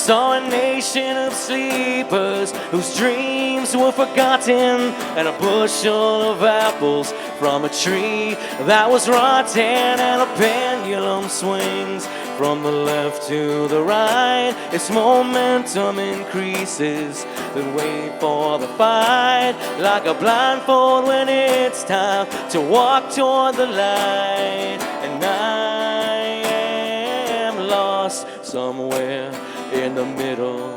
saw a nation of sleepers whose dreams were forgotten, and a bushel of apples from a tree that was rotten, and a pendulum swings from the left to the right. Its momentum increases, then wait for the fight, like a blindfold when it's time to walk toward the light. And I am lost somewhere in the middle.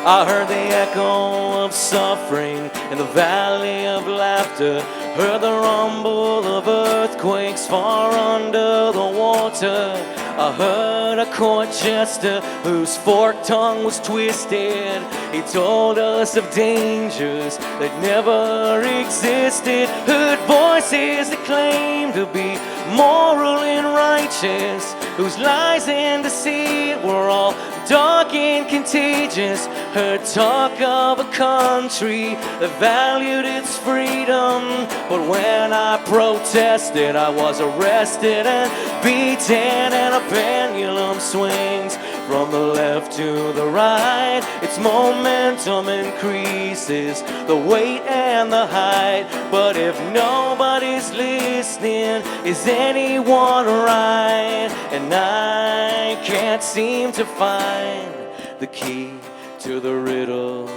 I heard the echo of suffering in the valley of laughter, heard the rumble of earthquakes far under the water. I heard a court jester whose forked tongue was twisted. He told us of dangers that never existed. Heard voices that claimed to be moral and righteous, whose lies and deceit were all dark and contagious. Heard talk of a country that valued its freedom, but when I protested, I was arrested and beaten, and a pendulum swings from the left to the right. Its momentum increases, the weight and the height. But if nobody's listening, is anyone right? And I can't seem to find the key to the riddle.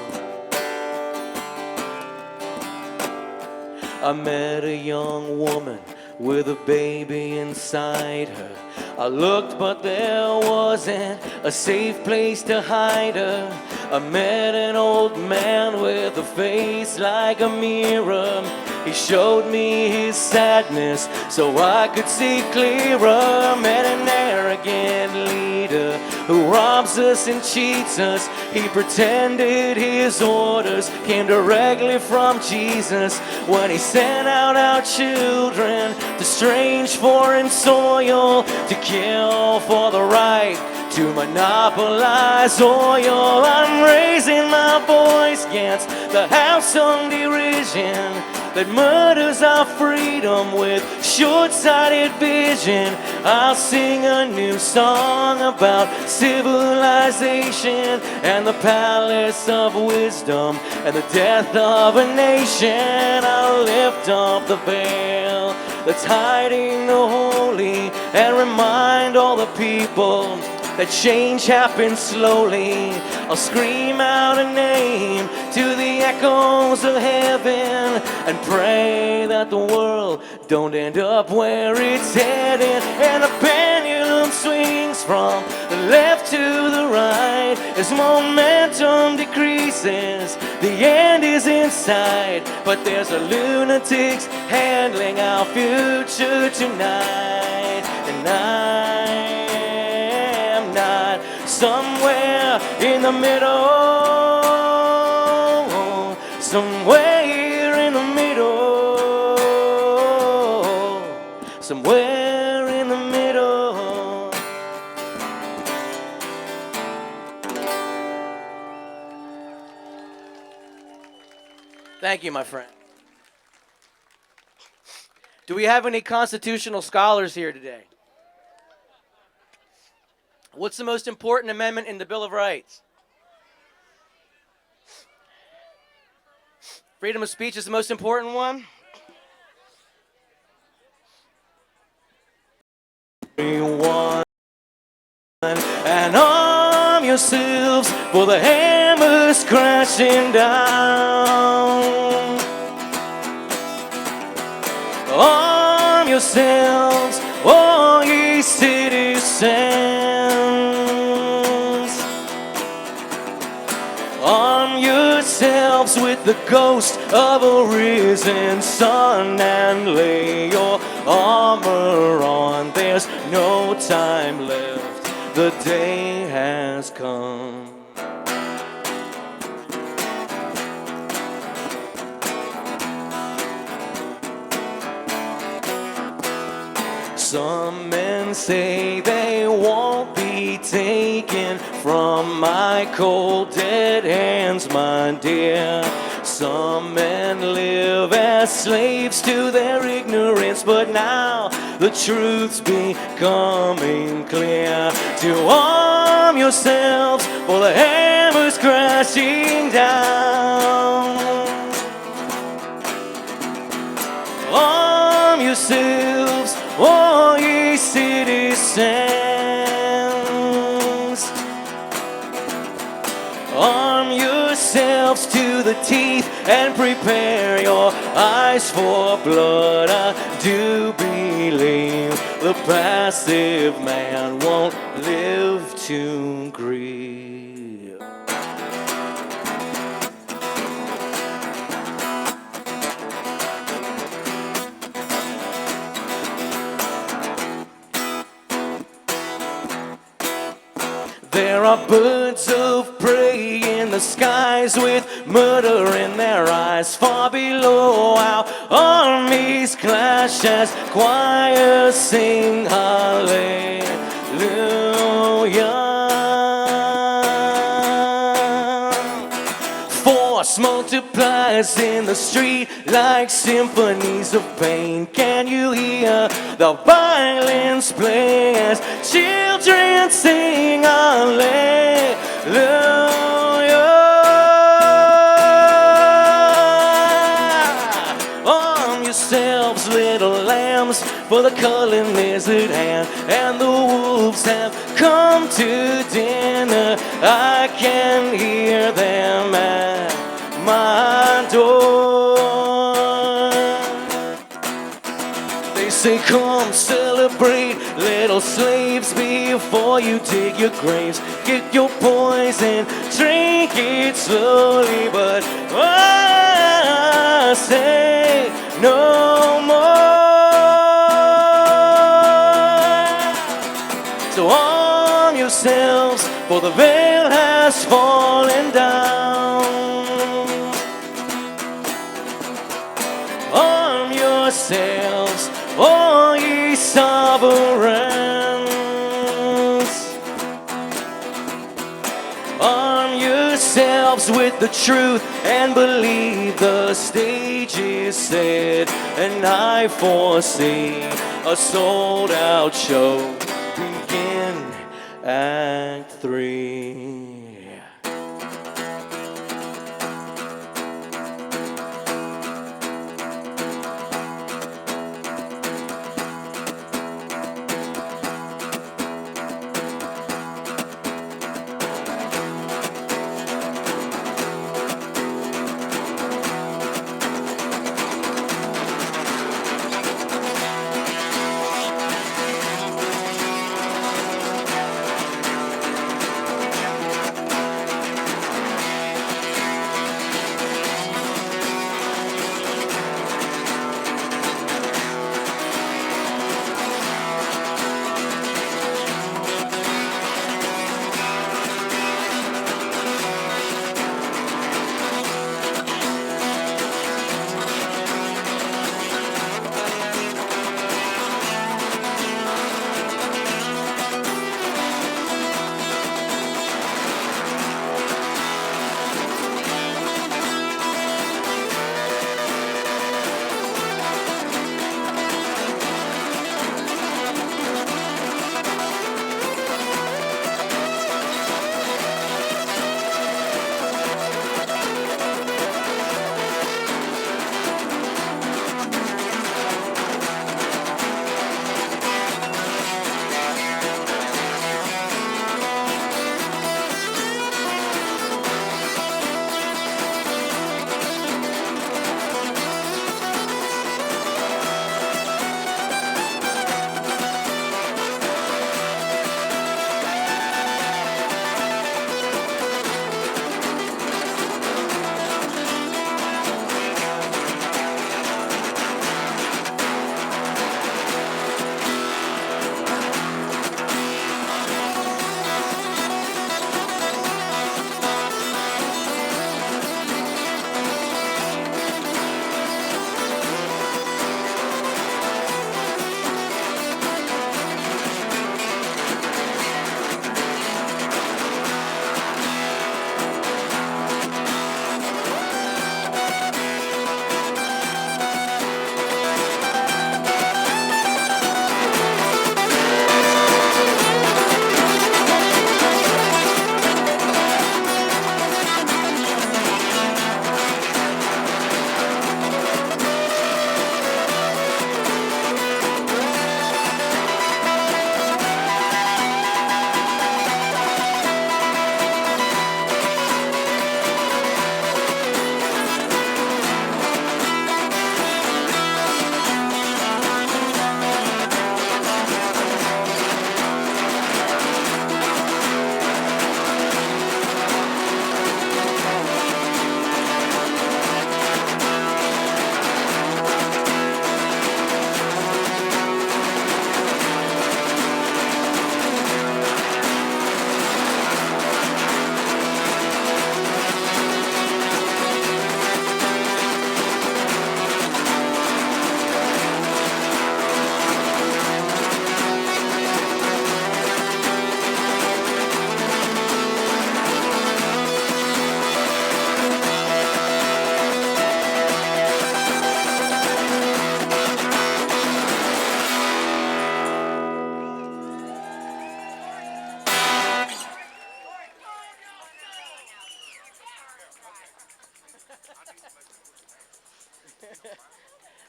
I met a young woman with a baby inside her. I looked, but there wasn't a safe place to hide her. I met an old man with a face like a mirror. He showed me his sadness so I could see clearer. Met an arrogant leader who robs us and cheats us. He pretended his orders came directly from Jesus when he sent out our children to strange foreign soil to kill for the right to monopolize oil. I'm raising my voice against the house-hung derision that murders our freedom with short-sighted vision. I'll sing a new song about civilization and the palace of wisdom and the death of a nation. I'll lift up the veil that's hiding the holy and remind all the people that change happens slowly. I'll scream out a name to the echoes of heaven and pray that the world don't end up where it's headed. And the pendulum swings from the left to the right as momentum decreases. The end is in sight, but there's a lunatic's handling our future tonight. And I am not somewhere in the middle, somewhere in the middle, somewhere in the middle. Thank you, my friend. Do we have any constitutional scholars here today? What's the most important amendment in the Bill of Rights? Freedom of speech is the most important one? Everyone, and arm yourselves for the hammers crashing down. Arm yourselves, all ye citizens. Arm yourselves with the ghost of a risen sun and lay your armor on. There's no time left, the day has come. Some men say they won't be taken from my cold dead hands, my dear. Some men live as slaves to their ignorance, but now the truth's becoming clear. To arm yourselves for the hammer's crashing down. Arm yourselves, all ye citizens. Arm yourselves to the teeth and prepare your eyes for blood. I do believe the passive man won't live to grieve. There are birds of prey in the skies with murder in their eyes. Far below our armies clash as choirs sing hallelujah. Force multiplies in the street like symphonies of pain. Can you hear the violins play as children sing hallelujah? Arm yourselves, little lambs, for the culling is at hand, and the wolves have come to dinner. I can hear them at my door. They say, come celebrate, little slaves, before you dig your graves. Get your poison, drink it slowly, but I say no more. So arm yourselves, for the veil has fallen down. Arm yourselves, all ye sovereigns. Arm yourselves with the truth and believe the stage is set. And I foresee a sold-out show begin Act 3.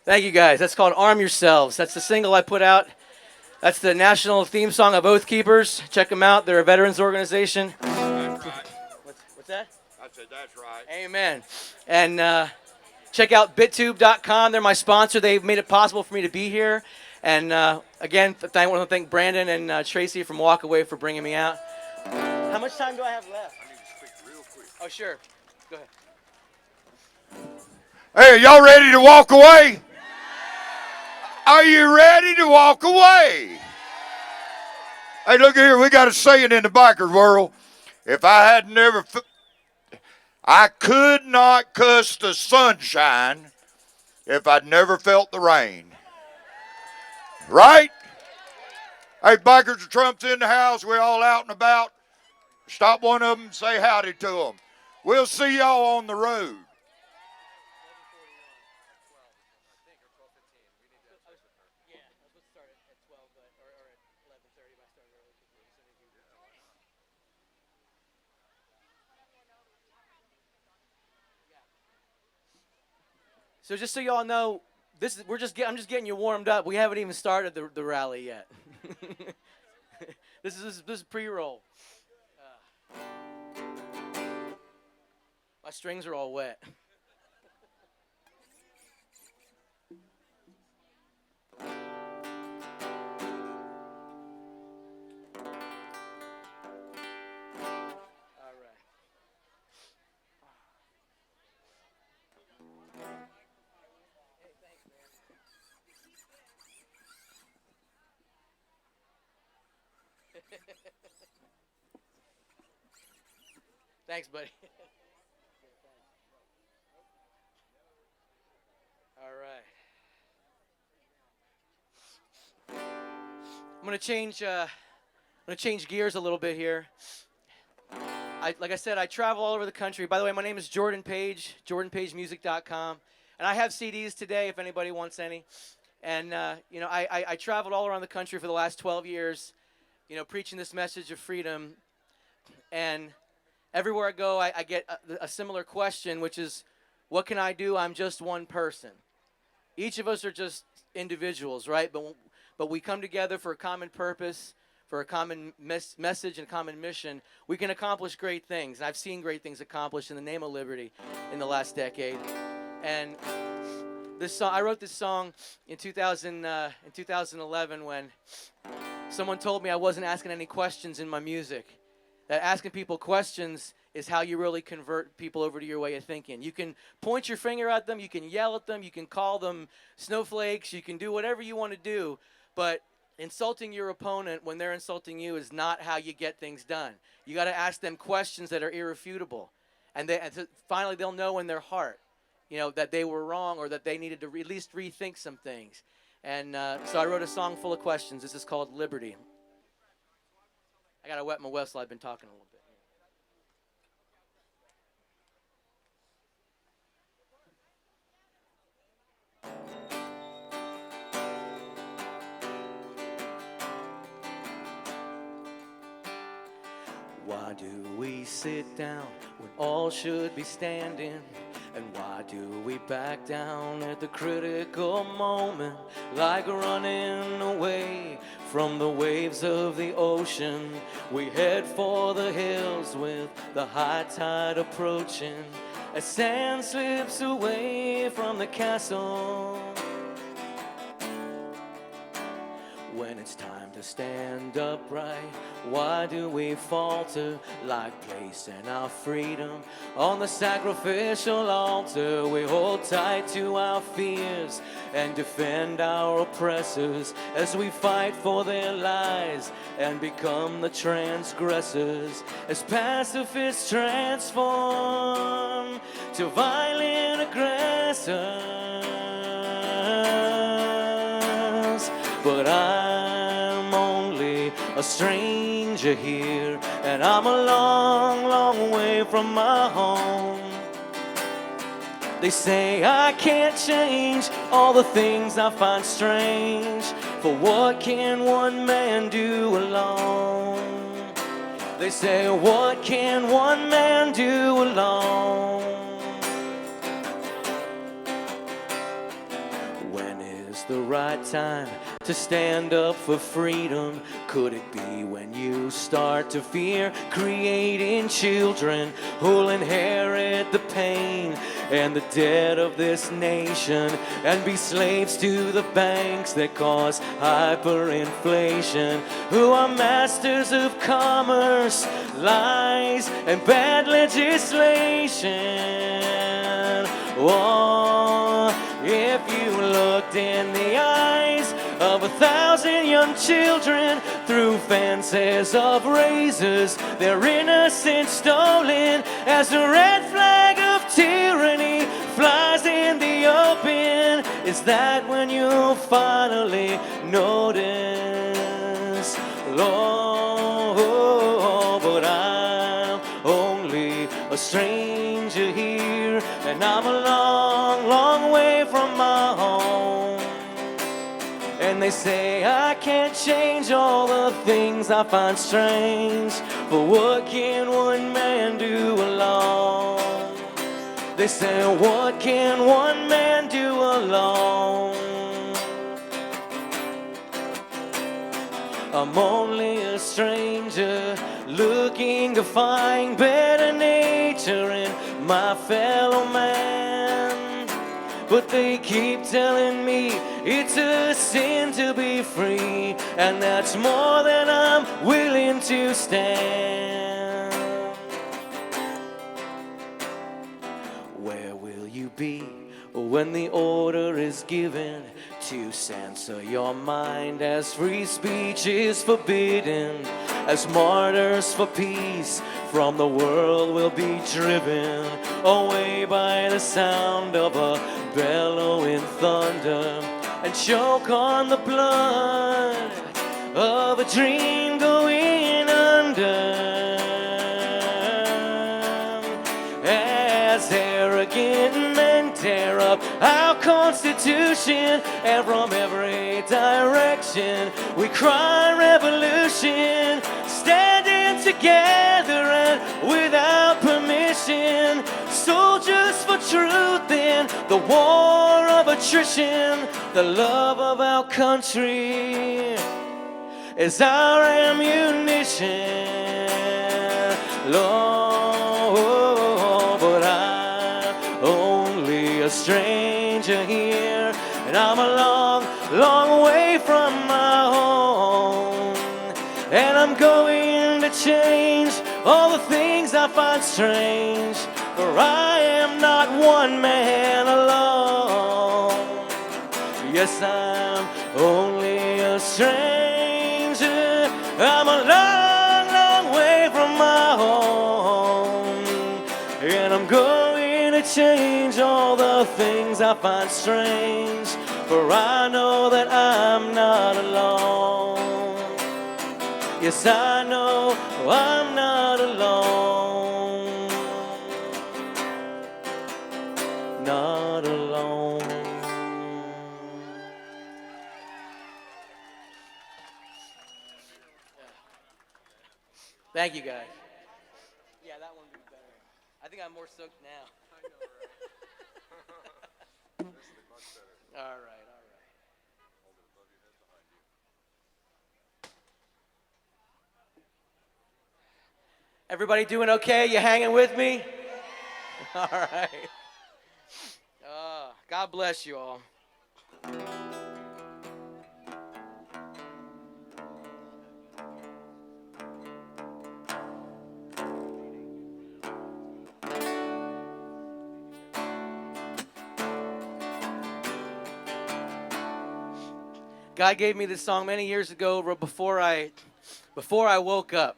Thank you, guys. That's called Arm Yourselves. That's the single I put out. That's the national theme song of Oath Keepers. Check them out. They're a veterans organization. That's right. What's that? I said that's right. Amen. And check out bittube.com. They're my sponsor. They've made it possible for me to be here. And again, I want to thank Brandon and Tracy from WalkAway for bringing me out. How much time do I have left? I need to speak real quick. Oh, sure. Go ahead. Hey, y'all ready to walk away? Are you ready to walk away? Hey, look here. We got a saying in the biker world. If I had never, I could not cuss the sunshine if I'd never felt the rain. Right? Hey, bikers and Trump's in the house. We're all out and about. Stop one of them and say howdy to them. We'll see y'all on the road. So just so y'all know, I'm just getting you warmed up. We haven't even started the rally yet. This is pre-roll. My strings are all wet. All right. Thanks, buddy. All right. I'm gonna change gears a little bit here. Like I said, I travel all over the country. By the way, my name is Jordan Page, jordanpagemusic.com, and I have CDs today if anybody wants any. And I traveled all around the country for the last 12 years, preaching this message of freedom. And everywhere I go, I get a similar question, which is, what can I do? I'm just one person. Each of us are just individuals, right? But we come together for a common purpose, for a common message and common mission. We can accomplish great things. I've seen great things accomplished in the name of liberty in the last decade. And this song, I wrote this song in 2011 when someone told me I wasn't asking any questions in my music. That asking people questions is how you really convert people over to your way of thinking. You can point your finger at them, you can yell at them, you can call them snowflakes, you can do whatever you want to do, but insulting your opponent when they're insulting you is not how you get things done. You got to ask them questions that are irrefutable, and finally they'll know in their heart, that they were wrong or that they needed to at least rethink some things. And so I wrote a song full of questions. This is called Liberty. I got to wet my whistle. I've been talking a little bit. Why do we sit down when all should be standing? And why do we back down at the critical moment, like running away from the waves of the ocean? We head for the hills with the high tide approaching, as sand slips away from the castle. When it's time to stand upright, why do we falter, like placing our freedom on the sacrificial altar? We hold tight to our fears and defend our oppressors as we fight for their lies and become the transgressors, as pacifists transform to violent aggressors. But I'm only a stranger here, and I'm a long, long way from my home. They say I can't change all the things I find strange, for what can one man do alone? They say, what can one man do alone? When the right time to stand up for freedom? Could it be when you start to fear creating children who'll inherit the pain and the debt of this nation and be slaves to the banks that cause hyperinflation, who are masters of commerce, lies, and bad legislation? Oh, if you looked in the eyes of 1,000 young children through fences of razors, their innocence stolen as a red flag of tyranny flies in the open, is that when you'll finally notice? Lord, but I'm only a stranger here, and I'm a long, long way from my home. And they say I can't change all the things I find strange, but what can one man do alone? They say, what can one man do alone? I'm only a stranger looking to find better nature in my fellow man. But they keep telling me it's a sin to be free, and that's more than I'm willing to stand. Where will you be when the order is given to censor your mind as free speech is forbidden, as martyrs for peace from the world will be driven away by the sound of a bellowing thunder and choke on the blood of a dream going under? As arrogant men tear up our Constitution, and from every direction we cry revolution, standing together and without permission, soldiers for truth in the war of attrition. The love of our country is our ammunition, Lord, but I'm only a stranger here, and I'm a long, long way from my home. And I'm going to change all the things I find strange, for I am not one man alone. Yes, I'm only a stranger. I'm a long, long way from my home, and I'm going to change all the things I find strange, for I know that I'm not alone. Yes, I know I'm not alone. Not alone. Thank you, guys. Yeah, that one would be better. I think I'm more soaked now. I know, right? This is much better. All right, all right. Hold it above your head behind you. Everybody doing okay? You hanging with me? All right. God bless you all. God gave me this song many years ago before I woke up.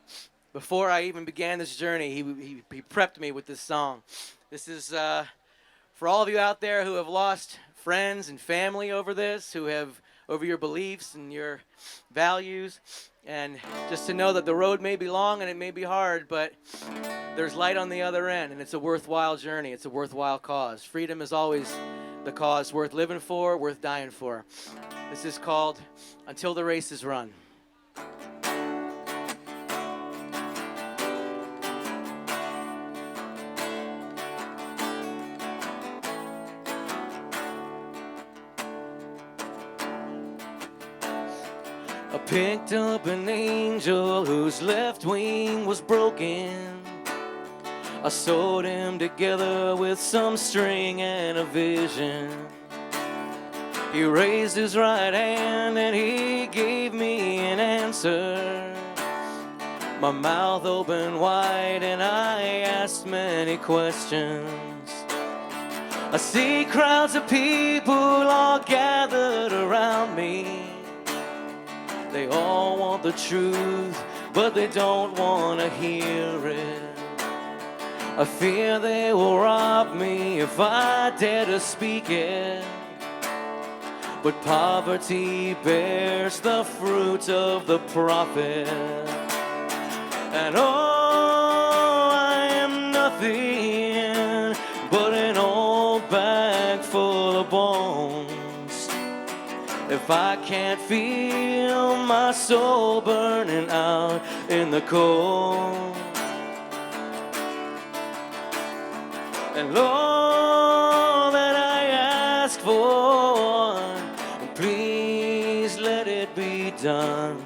Before I even began this journey, he prepped me with this song. This is for all of you out there who have lost friends and family over this, over your beliefs and your values, and just to know that the road may be long and it may be hard, but there's light on the other end, and it's a worthwhile journey. It's a worthwhile cause. Freedom is always the cause worth living for, worth dying for. This is called Until the Race is Run. I picked up an angel whose left wing was broken. I sewed him together with some string and a vision. He raised his right hand and he gave me an answer. My mouth opened wide and I asked many questions. I see crowds of people all gathered around me. They all want the truth, but they don't want to hear it. I fear they will rob me if I dare to speak it. But poverty bears the fruit of the prophet. And oh, I am nothing but an old bag full of bones. If I can't feel my soul burning out in the cold. And all that I ask for, please let it be done.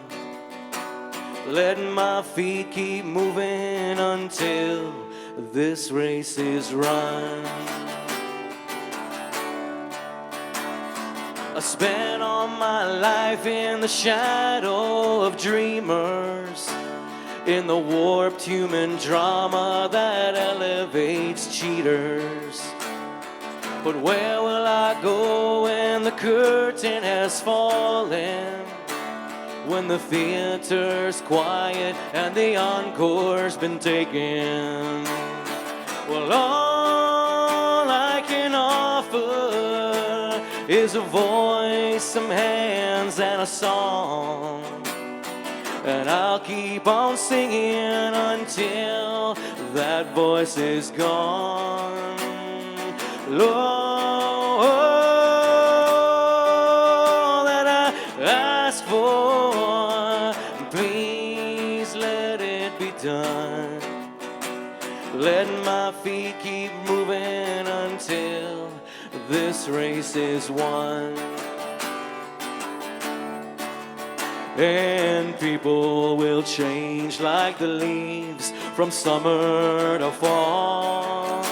Let my feet keep moving until this race is run. I spent all my life in the shadow of dreamers, in the warped human drama that elevates cheaters. But where will I go when the curtain has fallen? When the theater's quiet and the encore's been taken? Well, all I can offer is a voice, some hands, and a song. And I'll keep on singing until that voice is gone. Lord, all that I ask for, please let it be done. Let my feet keep moving until this race is won. And people will change like the leaves from summer to fall.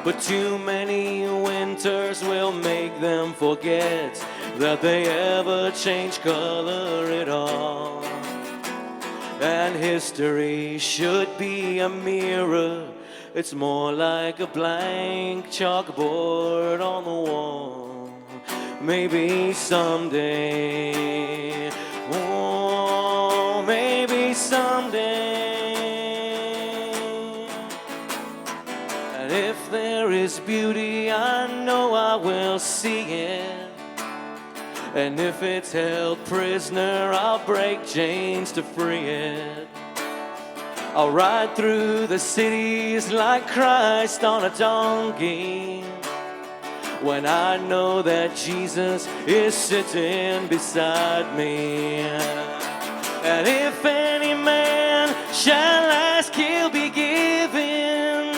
But too many winters will make them forget that they ever change color at all. And history should be a mirror. It's more like a blank chalkboard on the wall. Maybe someday, oh, maybe someday. And if there is beauty, I know I will see it. And if it's held prisoner, I'll break chains to free it. I'll ride through the cities like Christ on a donkey, when I know that Jesus is sitting beside me. And if any man shall ask, he'll be given.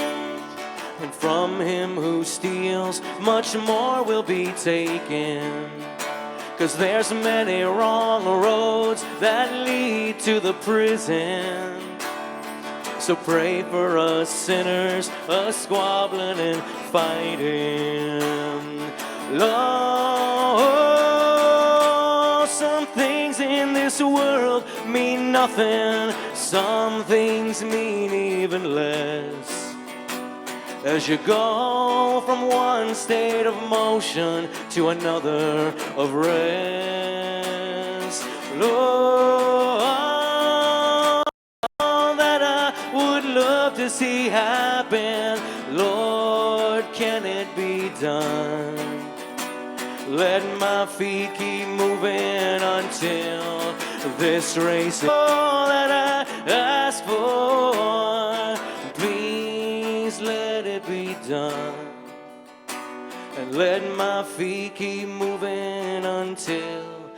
And from him who steals, much more will be taken. 'Cause there's many wrong roads that lead to the prison. So pray for us sinners, us squabbling and fighting. Lord, some things in this world mean nothing. Some things mean even less. As you go from one state of motion to another of rest. Lord, love to see happen, Lord, can it be done? Let my feet keep moving until this race is all that I ask for. Please let it be done. And let my feet keep moving until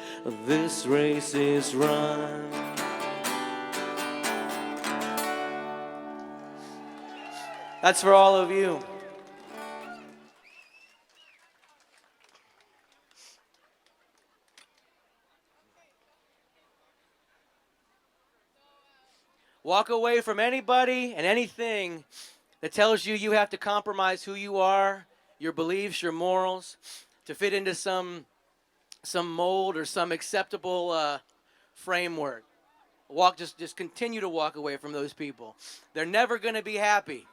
this race is run. That's for all of you. Walk away from anybody and anything that tells you you have to compromise who you are, your beliefs, your morals, to fit into some mold or some acceptable framework. Just continue to walk away from those people. They're never going to be happy.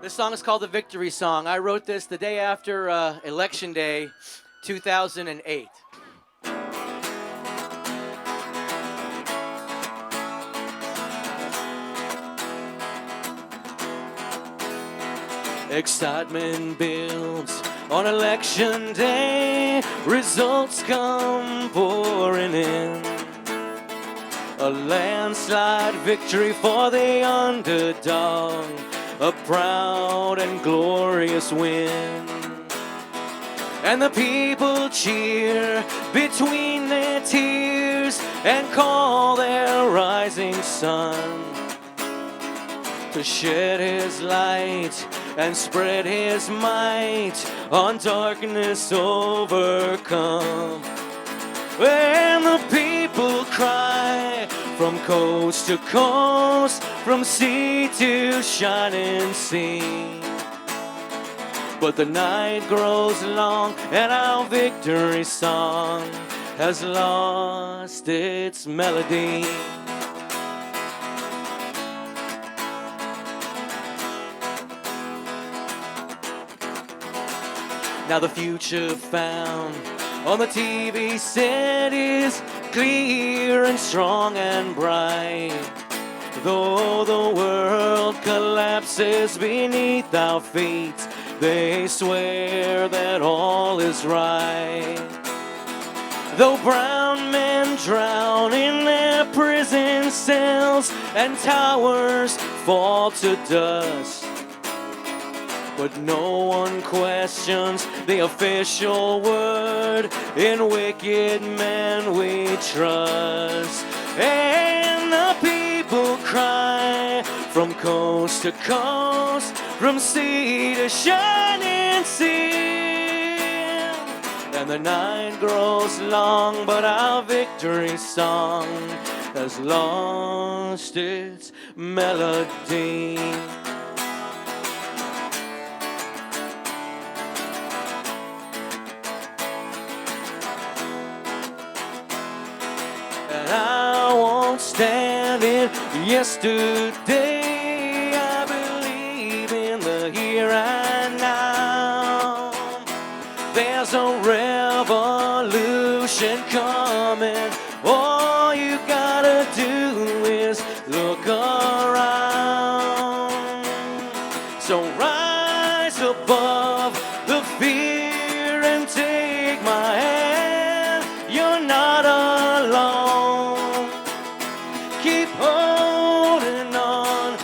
This song is called the Victory Song. I wrote this the day after Election Day 2008. Excitement builds on Election Day. Results come pouring in. A landslide victory for the underdog. A proud and glorious win. And the people cheer between their tears and call their rising sun to shed his light and spread his might on darkness overcome. When the people cry from coast to coast, from sea to shining sea. But the night grows long and our victory song has lost its melody. Now the future found on the TV set is clear and strong and bright. Though the world collapses beneath our feet, they swear that all is right. Though brown men drown in their prison cells and towers fall to dust, but no one questions the official word. In wicked men we trust. And the people cry from coast to coast, from sea to shining sea. And the night grows long, but our victory song has lost its melody. I won't stand in yesterday. I believe in the here and now. There's a revolution coming. All you gotta do is look around. So rise above the fear and take my hand. You're not alone. Keep holding on,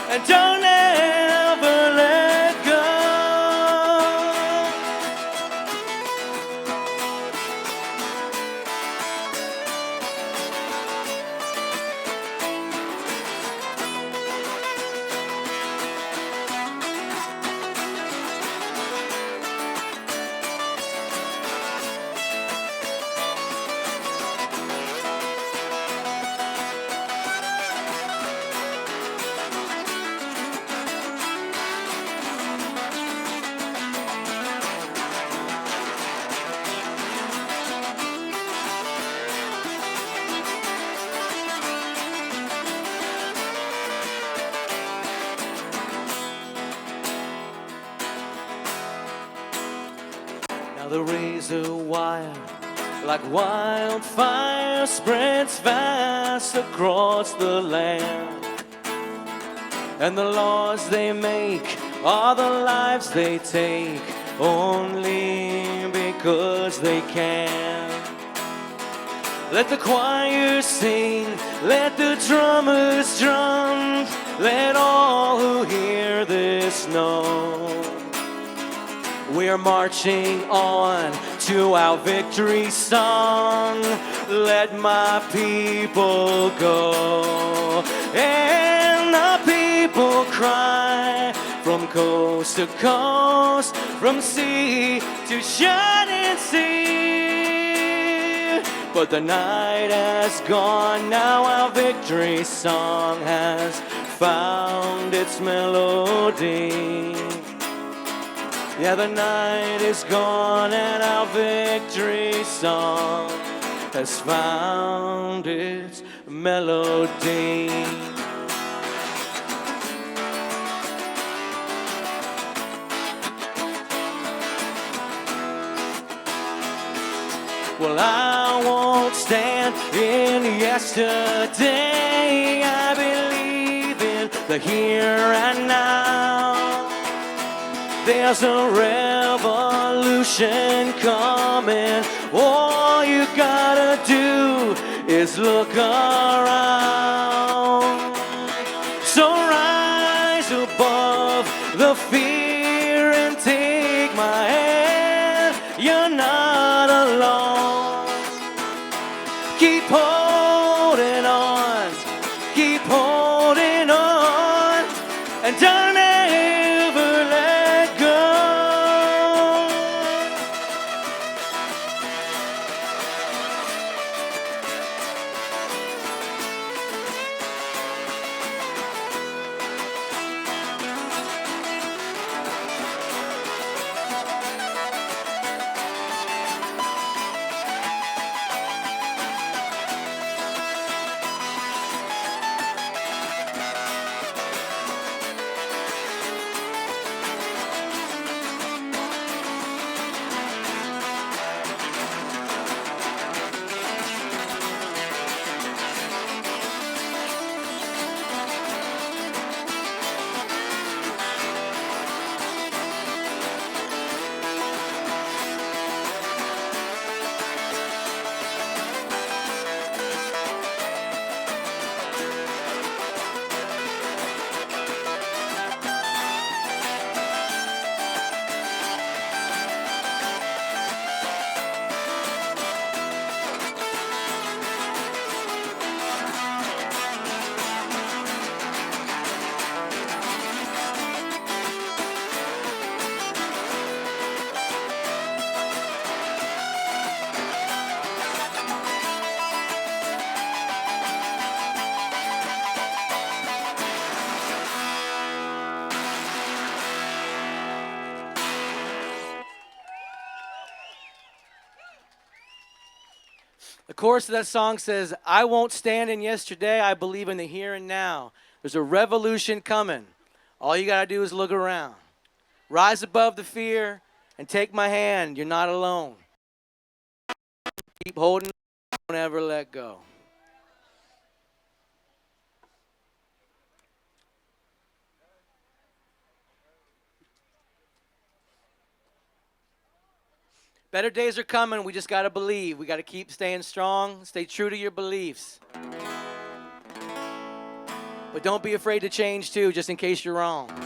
and don't ever let go. Now the razor wire, like wildfire, spreads fast across the land. And the laws they make are the lives they take, only because they can. Let the choir sing, let the drummers drum, let all who hear this know. We're marching on to our victory song. Let my people go. And the people cry from coast to coast, from sea to shining sea. But the night has gone, now our victory song has found its melody. Yeah, the night is gone and our victory song has found its melody. Well, I won't stand in yesterday. I believe in the here and now. There's a revolution coming. All you gotta do is look around. So rise above the fear and take my hand. You're not alone. Keep holding on. Keep holding on. And don't ever let go. The chorus of that song says, I won't stand in yesterday, I believe in the here and now. There's a revolution coming. All you gotta do is look around. Rise above the fear and take my hand. You're not alone. Keep holding on, don't ever let go. Better days are coming. We just got to believe. We got to keep staying strong. Stay true to your beliefs. But don't be afraid to change, too, just in case you're wrong. What's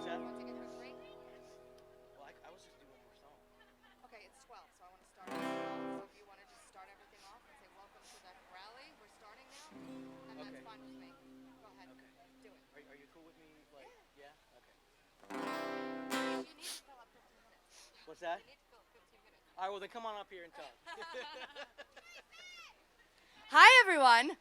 that? Well, I was just doing more song. Okay, it's 12, so I want to start. So if you want to just start everything off and say, welcome to the rally. We're starting now, and that's fine with me. Go ahead. Okay. Do it. Are you cool with me? Like, yeah? Okay. You need to fill up 15 minutes. What's that? You need to fill up 15 minutes. All right, well, then come on up here and talk. Hi, everyone.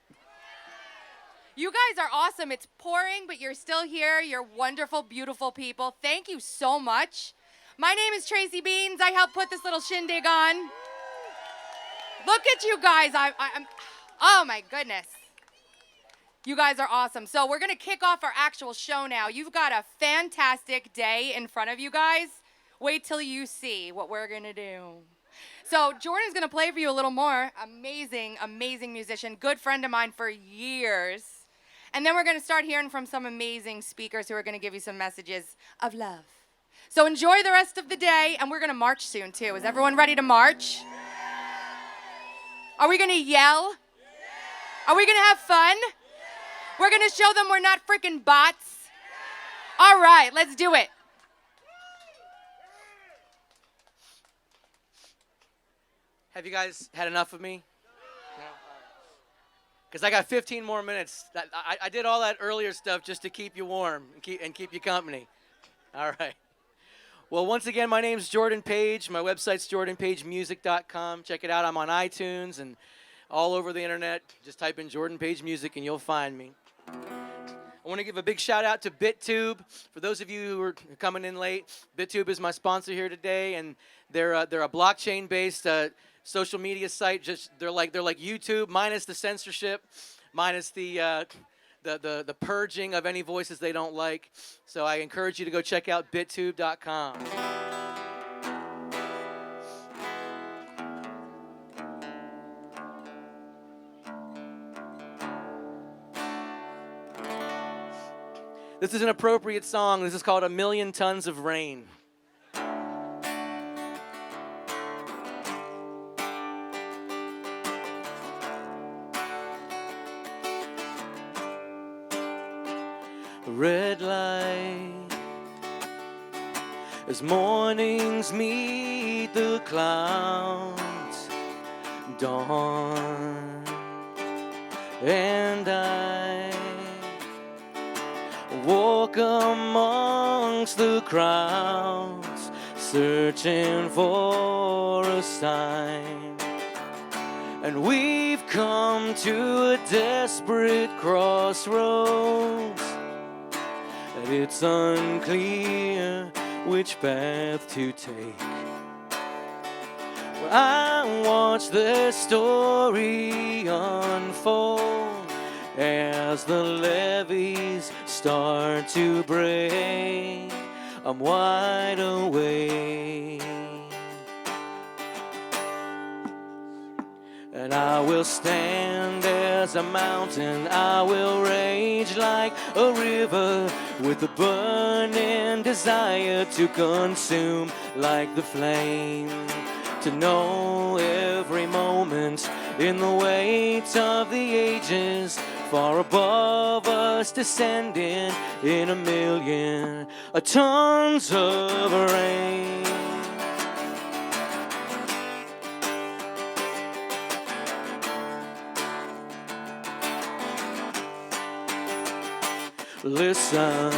You guys are awesome. It's pouring, but you're still here. You're wonderful, beautiful people. Thank you so much. My name is Tracy Beans. I helped put this little shindig on. Look at you guys. I'm oh, my goodness. You guys are awesome. So we're going to kick off our actual show now. You've got a fantastic day in front of you guys. Wait till you see what we're going to do. So Jordan's going to play for you a little more. Amazing, amazing musician. Good friend of mine for years. And then we're going to start hearing from some amazing speakers who are going to give you some messages of love. So enjoy the rest of the day, and we're going to march soon, too. Is everyone ready to march? Are we going to yell? Are we going to have fun? We're going to show them we're not freaking bots? All right, let's do it. Have you guys had enough of me? Because I got 15 more minutes. I did all that earlier stuff just to keep you warm and keep you company. All right. Well, once again, my name's Jordan Page. My website's jordanpagemusic.com. Check it out. I'm on iTunes and all over the internet. Just type in Jordan Page Music and you'll find me. I want to give a big shout out to BitTube. For those of you who are coming in late, BitTube is my sponsor here today, and they're a blockchain-based social media site. They're like YouTube minus the censorship, minus the purging of any voices they don't like. So I encourage you to go check out bittube.com. This is an appropriate song. This is called A Million Tons of Rain. Red light as mornings meet the clouds, dawn, and I walk amongst the crowds, searching for a sign. And we've come to a desperate crossroads, and it's unclear which path to take. Well, I watch the story unfold as the levees start to break. I'm wide awake, and I will stand as a mountain. I will rage like a river with a burning desire to consume like the flame. To know every moment in the weight of the ages, far above us, descending in a million tons of rain. Listen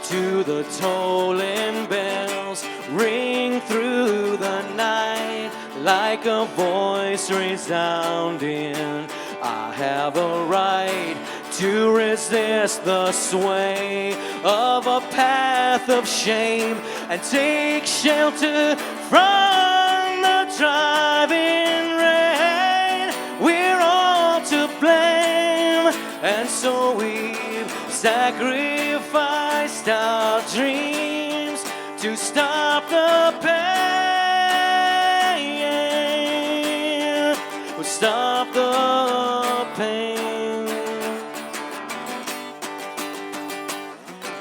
to the tolling bells ring through the night like a voice resounding. I have a right to resist the sway of a path of shame and take shelter from the driving rain. We're all to blame, and so we've sacrificed our dreams to stop the pain. We'll stop the pain.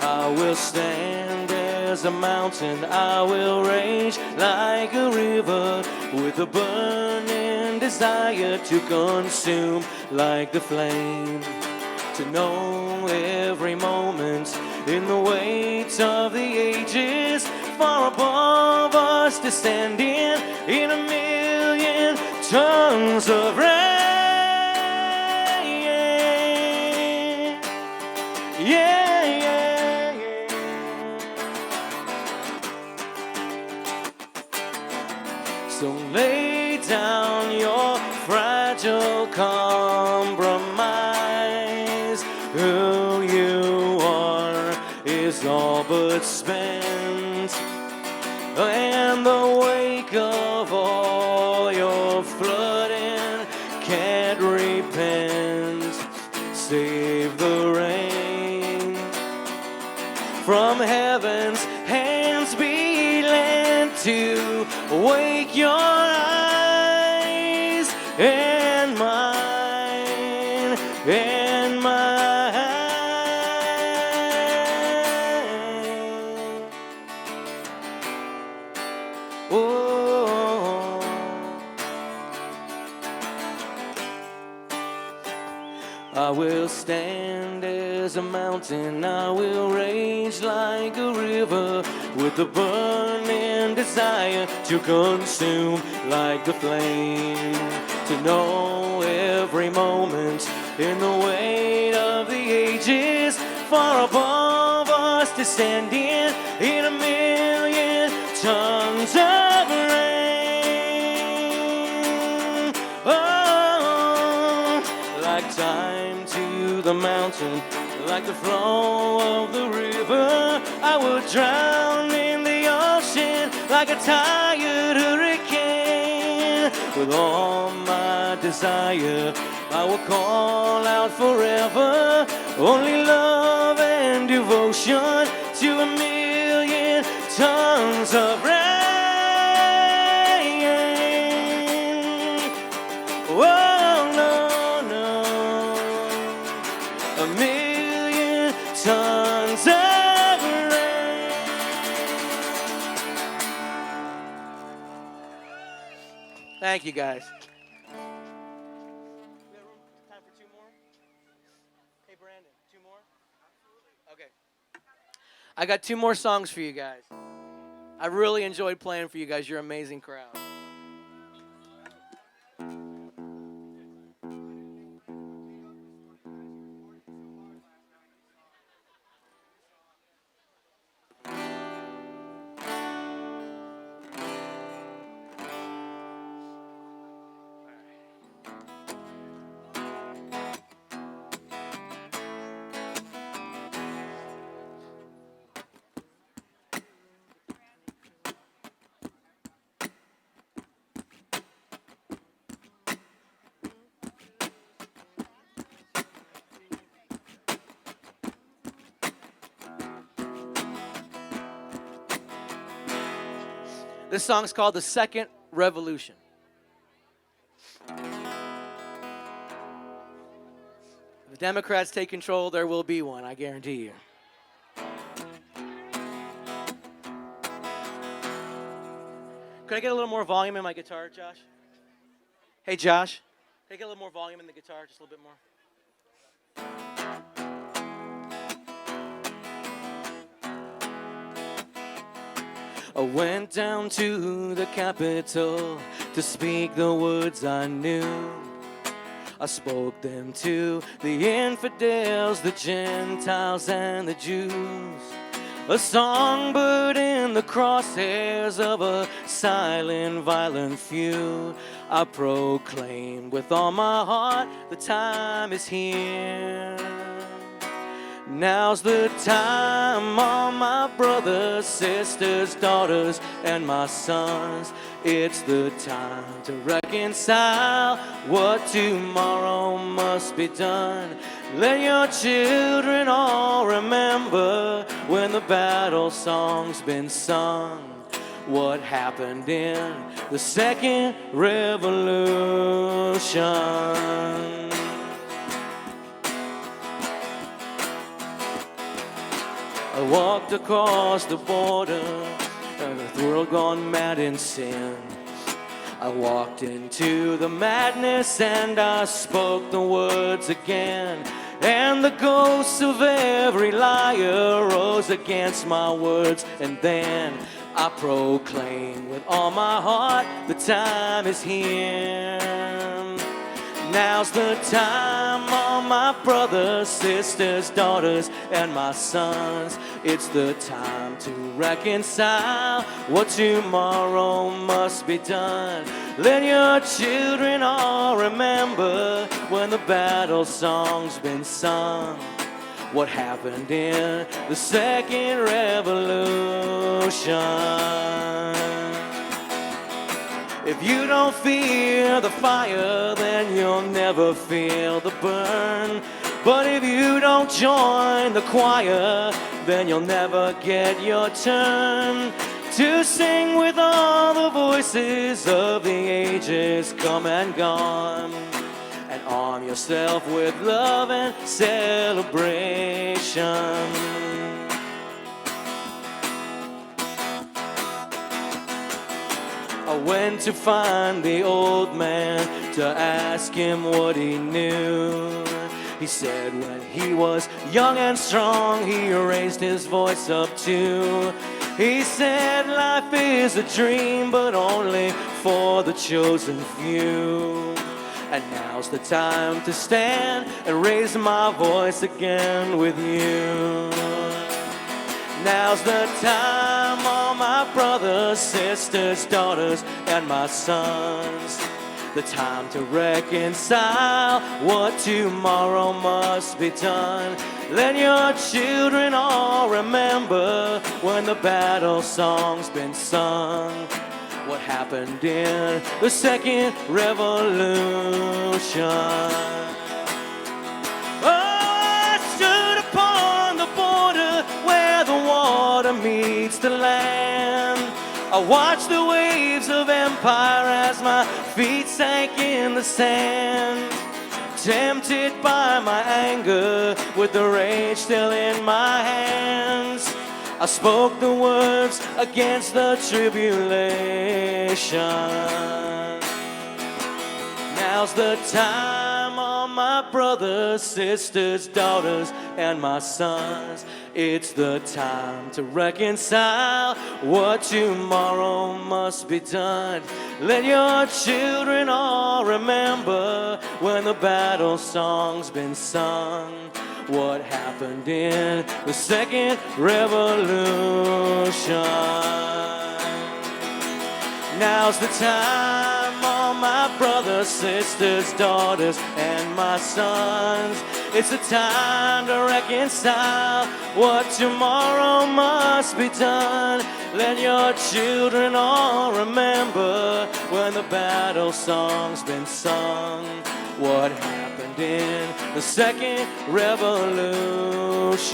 I will stand as a mountain. I will rage like a river with a burning desire to consume like the flame. To know every moment in the weight of the ages, far above us, descending in a million tons of rain. Yeah, yeah, yeah. So lay down your fragile compromise. Who you are is all but spent, and the wake of all your flooding can't repent. Save the rain from heaven's hands, be lent to wake your eyes and mine and mine. I will stand as a mountain, I will rage like a river, with a burning desire to consume like the flame, to know every moment in the weight of the ages, far above us descending in a million tons of rain. Oh, like time to the mountain, like the flow of the river, I will drown in the ocean like a tired hurricane. With all my desire, I will call out forever, only love and devotion to a million tons of rain. Oh, no, no, a million tons of rain. Thank you, guys. Time for two more? Hey, Brandon, two more? Okay. I got two more songs for you guys. I really enjoyed playing for you guys. You're an amazing crowd. This song's called The Second Revolution. If the Democrats take control, there will be one, I guarantee you. Could I get a little more volume in my guitar, Josh? Hey, Josh. Can I get a little more volume in the guitar, just a little bit more? I went down to the Capitol to speak the words I knew. I spoke them to the infidels, the Gentiles, and the Jews. A songbird in the crosshairs of a silent, violent few. I proclaim with all my heart, the time is here. Now's the time, all my brothers, sisters, daughters, and my sons. It's the time to reconcile what tomorrow must be done. Let your children all remember when the battle song's been sung. What happened in the second revolution. I walked across the border, the world gone mad in sin. I walked into the madness and I spoke the words again. And the ghosts of every liar rose against my words. And then I proclaim with all my heart, the time is here. Now's the time, all my brothers, sisters, daughters, and my sons. It's the time to reconcile what tomorrow must be done. Let your children all remember when the battle song's been sung. What happened in the second revolution. If you don't feel the fire, then you'll never feel the burn. But if you don't join the choir, then you'll never get your turn to sing with all the voices of the ages come and gone. And arm yourself with love and celebration. I went to find the old man to ask him what he knew. He said when he was young and strong, he raised his voice up too. He said life is a dream, but only for the chosen few. And now's the time to stand and raise my voice again with you. Now's the time, all my brothers, sisters, daughters, and my sons. The time to reconcile what tomorrow must be done. Let your children all remember when the battle song's been sung. What happened in the second revolution. Oh, I stood upon the border where the water meets the land. I watched the waves of empire as my feet sank in the sand. Tempted by my anger with the rage still in my hands, I spoke the words against the tribulation. Now's the time, all my brothers, sisters, daughters, and my sons. It's the time to reconcile what tomorrow must be done. Let your children all remember when the battle song's been sung. What happened in the second revolution. Now's the time, all my brothers, sisters, daughters, and my sons. It's the time to reconcile what tomorrow must be done. Let your children all remember when the battle song's been sung. What happened in the second revolution.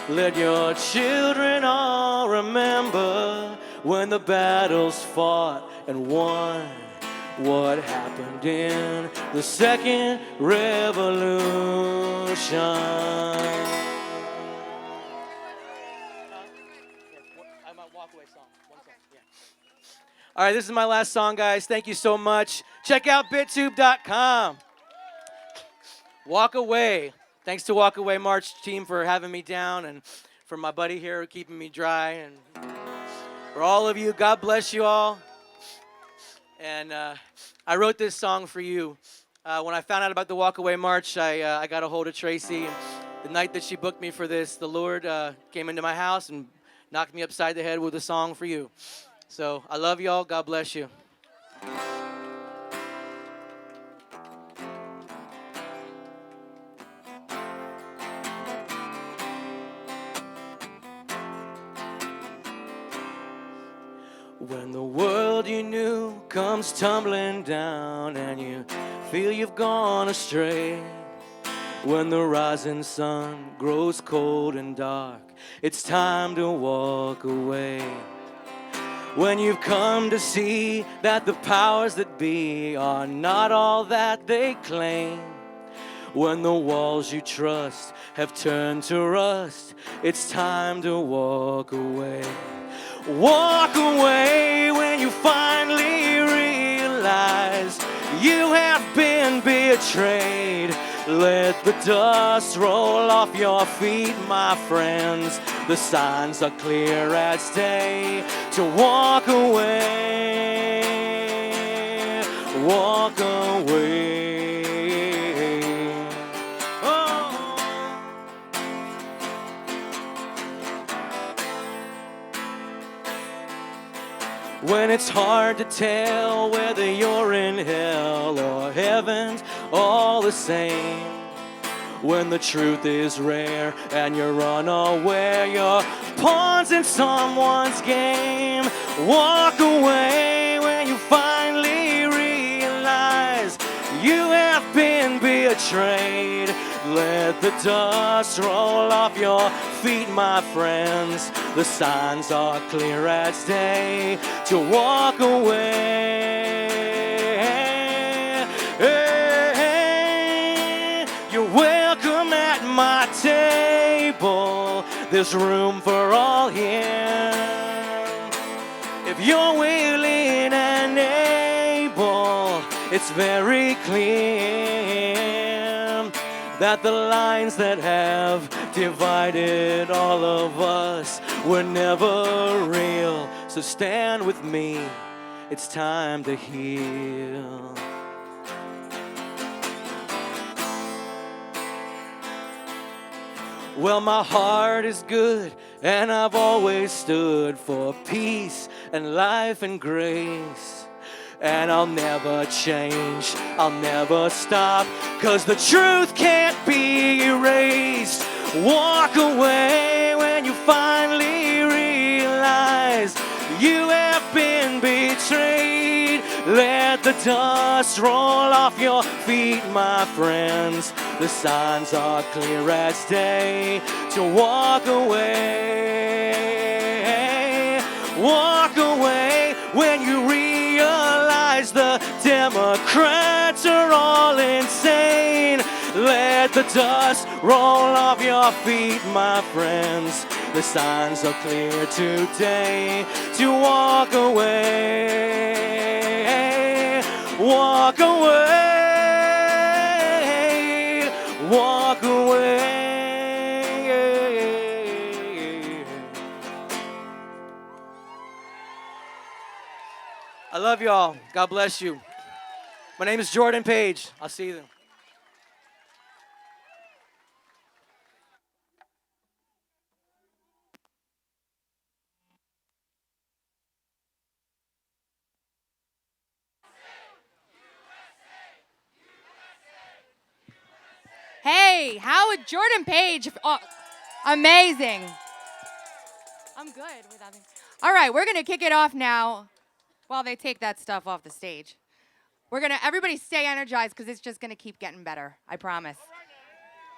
Let your children all remember when the battle's fought and won. What happened in the second revolution. I'm a WalkAway song. One song. Yeah. All right, this is my last song, guys. Thank you so much. Check out bittube.com. WalkAway. Thanks to WalkAway March team for having me down, and for my buddy here keeping me dry, and for all of you, God bless you all. And I wrote this song for you. When I found out about the WalkAway March, I got a hold of Tracy. And the night that she booked me for this, the Lord came into my house and knocked me upside the head with a song for you. So I love y'all. God bless you. When the world you knew comes tumbling down and you feel you've gone astray, when the rising sun grows cold and dark, it's time to walk away. When you've come to see that the powers that be are not all that they claim, when the walls you trust have turned to rust, it's time to walk away. Walk away when you finally realize you have been betrayed. Let the dust roll off your feet, my friends. The signs are clear as day to walk away. Walk away. When it's hard to tell whether you're in hell or heaven's all the same. When the truth is rare and you're unaware, you're pawns in someone's game. Walk away when you finally realize you have been betrayed. Let the dust roll off your feet, my friends. The signs are clear as day to walk away. You're welcome at my table. There's room for all here. If you're willing and able, It's very clear that the lines that have divided all of us were never real. So stand with me, it's time to heal. Well, my heart is good, and I've always stood for peace and life and grace. And I'll never change, I'll never stop, 'cause the truth can't be erased. Walk away when you finally realize you have been betrayed. Let the dust roll off your feet, my friends. The signs are clear as day to walk away. Walk away when you realize the Democrats are all insane. Let the dust roll off your feet, my friends. The signs are clear today to walk away. Walk away. Walk away. I love y'all. God bless you. My name is Jordan Page. I'll see you then. Hey, how would Jordan Page? Oh, amazing. I'm good without me. All right, we're gonna kick it off now while they take that stuff off the stage. Everybody stay energized because it's just gonna keep getting better, I promise.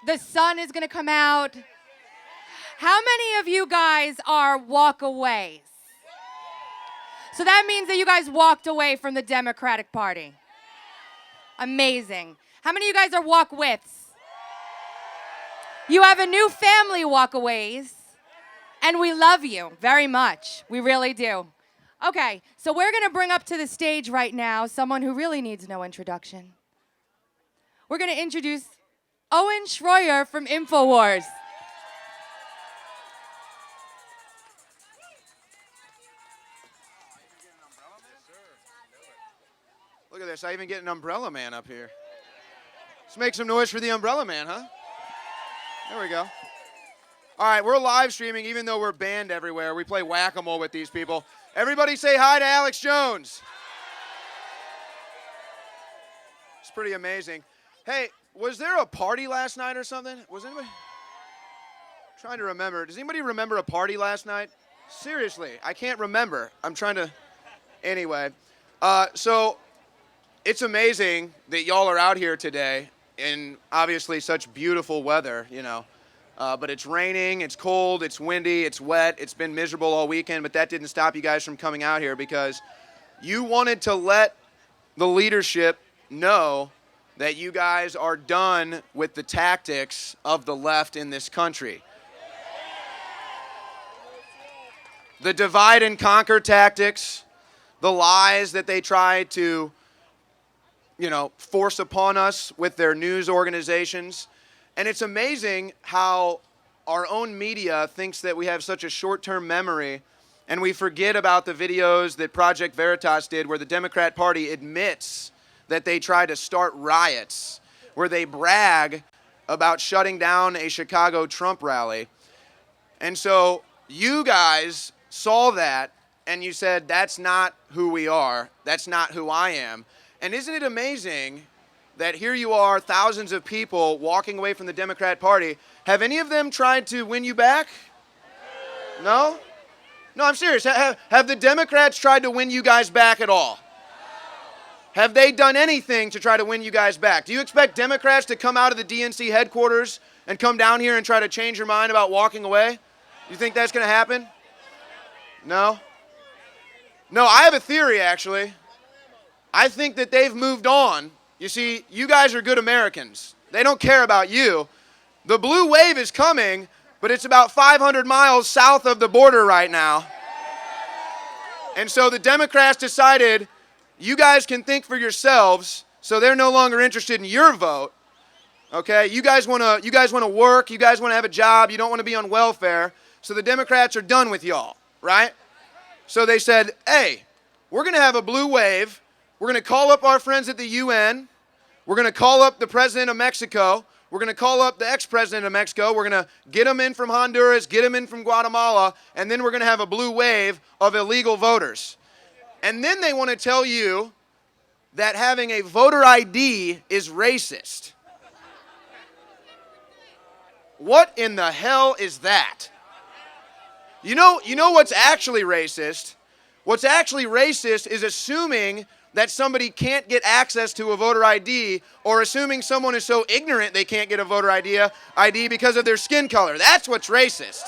The sun is gonna come out. How many of you guys are walkaways? So that means that you guys walked away from the Democratic Party. Amazing. How many of you guys are walk-withs? You have a new family, walkaways, and we love you very much. We really do. Okay, so we're gonna bring up to the stage right now someone who really needs no introduction. We're gonna introduce Owen Schroyer from InfoWars. Look at this, I even get an umbrella man up here. Let's make some noise for the umbrella man, huh? There we go. All right, we're live streaming even though we're banned everywhere. We play whack-a-mole with these people. Everybody say hi to Alex Jones. It's pretty amazing. Hey, was there a party last night or something? Was anybody? I'm trying to remember. Does anybody remember a party last night? Seriously, I can't remember. I'm trying to. Anyway, so it's amazing that y'all are out here today in obviously such beautiful weather, you know. But it's raining, it's cold, it's windy, it's wet, it's been miserable all weekend, but that didn't stop you guys from coming out here because you wanted to let the leadership know that you guys are done with the tactics of the left in this country. The divide and conquer tactics, the lies that they try to, force upon us with their news organizations. And it's amazing how our own media thinks that we have such a short-term memory and we forget about the videos that Project Veritas did where the Democrat Party admits that they try to start riots, where they brag about shutting down a Chicago Trump rally. And so you guys saw that and you said, that's not who we are, that's not who I am. And isn't it amazing that here you are, thousands of people walking away from the Democrat Party. Have any of them tried to win you back? No? No, I'm serious. Have the Democrats tried to win you guys back at all? Have they done anything to try to win you guys back? Do you expect Democrats to come out of the DNC headquarters and come down here and try to change your mind about walking away? You think that's going to happen? No? No, I have a theory, actually. I think that they've moved on. You see, you guys are good Americans. They don't care about you. The blue wave is coming, but it's about 500 miles south of the border right now. And so the Democrats decided, you guys can think for yourselves, so they're no longer interested in your vote. Okay, you guys want to work, you guys want to have a job, you don't want to be on welfare, so the Democrats are done with y'all, right? So they said, hey, we're going to have a blue wave, we're going to call up our friends at the UN, we're going to call up the president of Mexico, we're going to call up the ex-president of Mexico, we're going to get them in from Honduras, get them in from Guatemala, and then we're going to have a blue wave of illegal voters. And then they want to tell you that having a voter ID is racist. What in the hell is that? You know what's actually racist? What's actually racist is assuming that somebody can't get access to a voter ID, or assuming someone is so ignorant they can't get a voter ID because of their skin color. That's what's racist.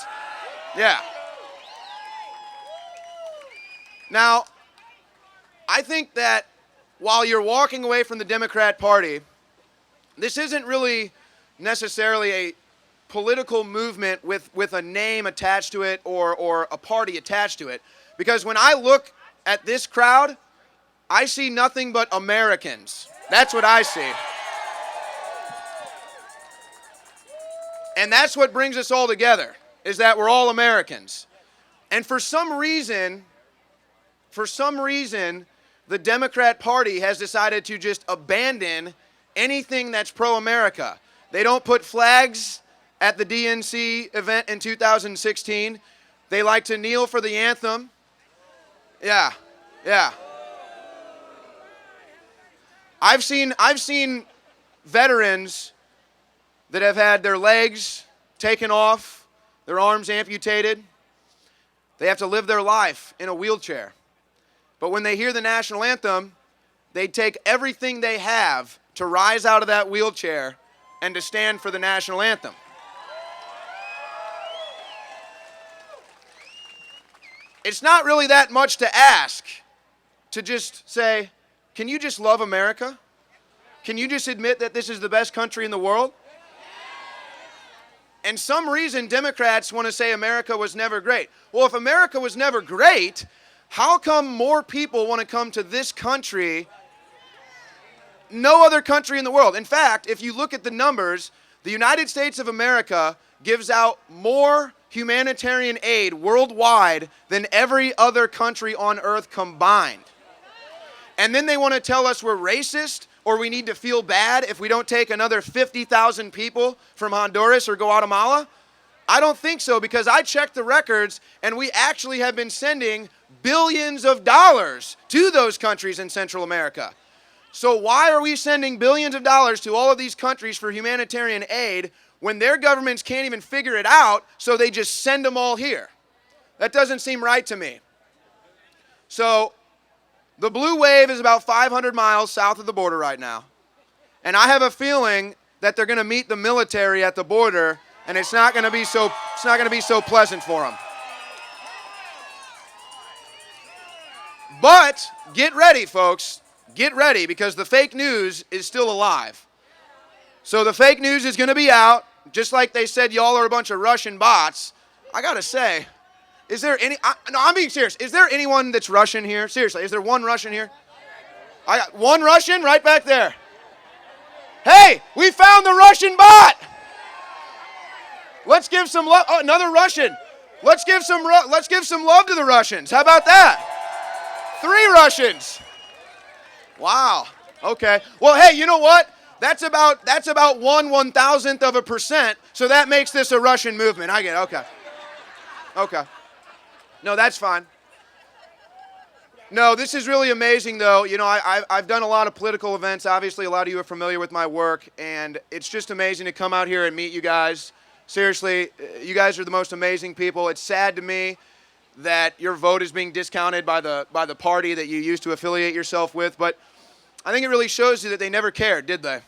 Yeah. Now, I think that while you're walking away from the Democrat Party, this isn't really necessarily a political movement with a name attached to it or a party attached to it. Because when I look at this crowd, I see nothing but Americans. That's what I see. And that's what brings us all together, is that we're all Americans. And for some reason, the Democrat Party has decided to just abandon anything that's pro-America. They don't put flags at the DNC event in 2016. They like to kneel for the anthem. Yeah. I've seen veterans that have had their legs taken off, their arms amputated. They have to live their life in a wheelchair. But when they hear the national anthem, they take everything they have to rise out of that wheelchair and to stand for the national anthem. It's not really that much to ask to just say, can you just love America? Can you just admit that this is the best country in the world? And some reason Democrats want to say America was never great. Well, if America was never great, how come more people want to come to this country? No other country in the world. In fact, if you look at the numbers, the United States of America gives out more humanitarian aid worldwide than every other country on earth combined. And then they want to tell us we're racist or we need to feel bad if we don't take another 50,000 people from Honduras or Guatemala? I don't think so, because I checked the records and we actually have been sending billions of dollars to those countries in Central America. So why are we sending billions of dollars to all of these countries for humanitarian aid when their governments can't even figure it out, so they just send them all here? That doesn't seem right to me. So the blue wave is about 500 miles south of the border right now. And I have a feeling that they're going to meet the military at the border, and it's not going to be so pleasant for them. But get ready, folks. Get ready, because the fake news is still alive. So the fake news is going to be out, just like they said y'all are a bunch of Russian bots. I got to say, is there any, no, I'm being serious. Is there anyone that's Russian here? Seriously, is there one Russian here? I got one Russian right back there. Hey, we found the Russian bot. Let's give some love. Oh, another Russian. Let's give some love to the Russians. How about that? 3 Russians. Wow. Okay. Well, hey, you know what? That's about 1/1000th of a percent. So that makes this a Russian movement. I get it. Okay. No, that's fine. No, this is really amazing, though. You know, I've done a lot of political events. Obviously, a lot of you are familiar with my work, and it's just amazing to come out here and meet you guys. Seriously, you guys are the most amazing people. It's sad to me that your vote is being discounted by the party that you used to affiliate yourself with, but I think it really shows you that they never cared, did they?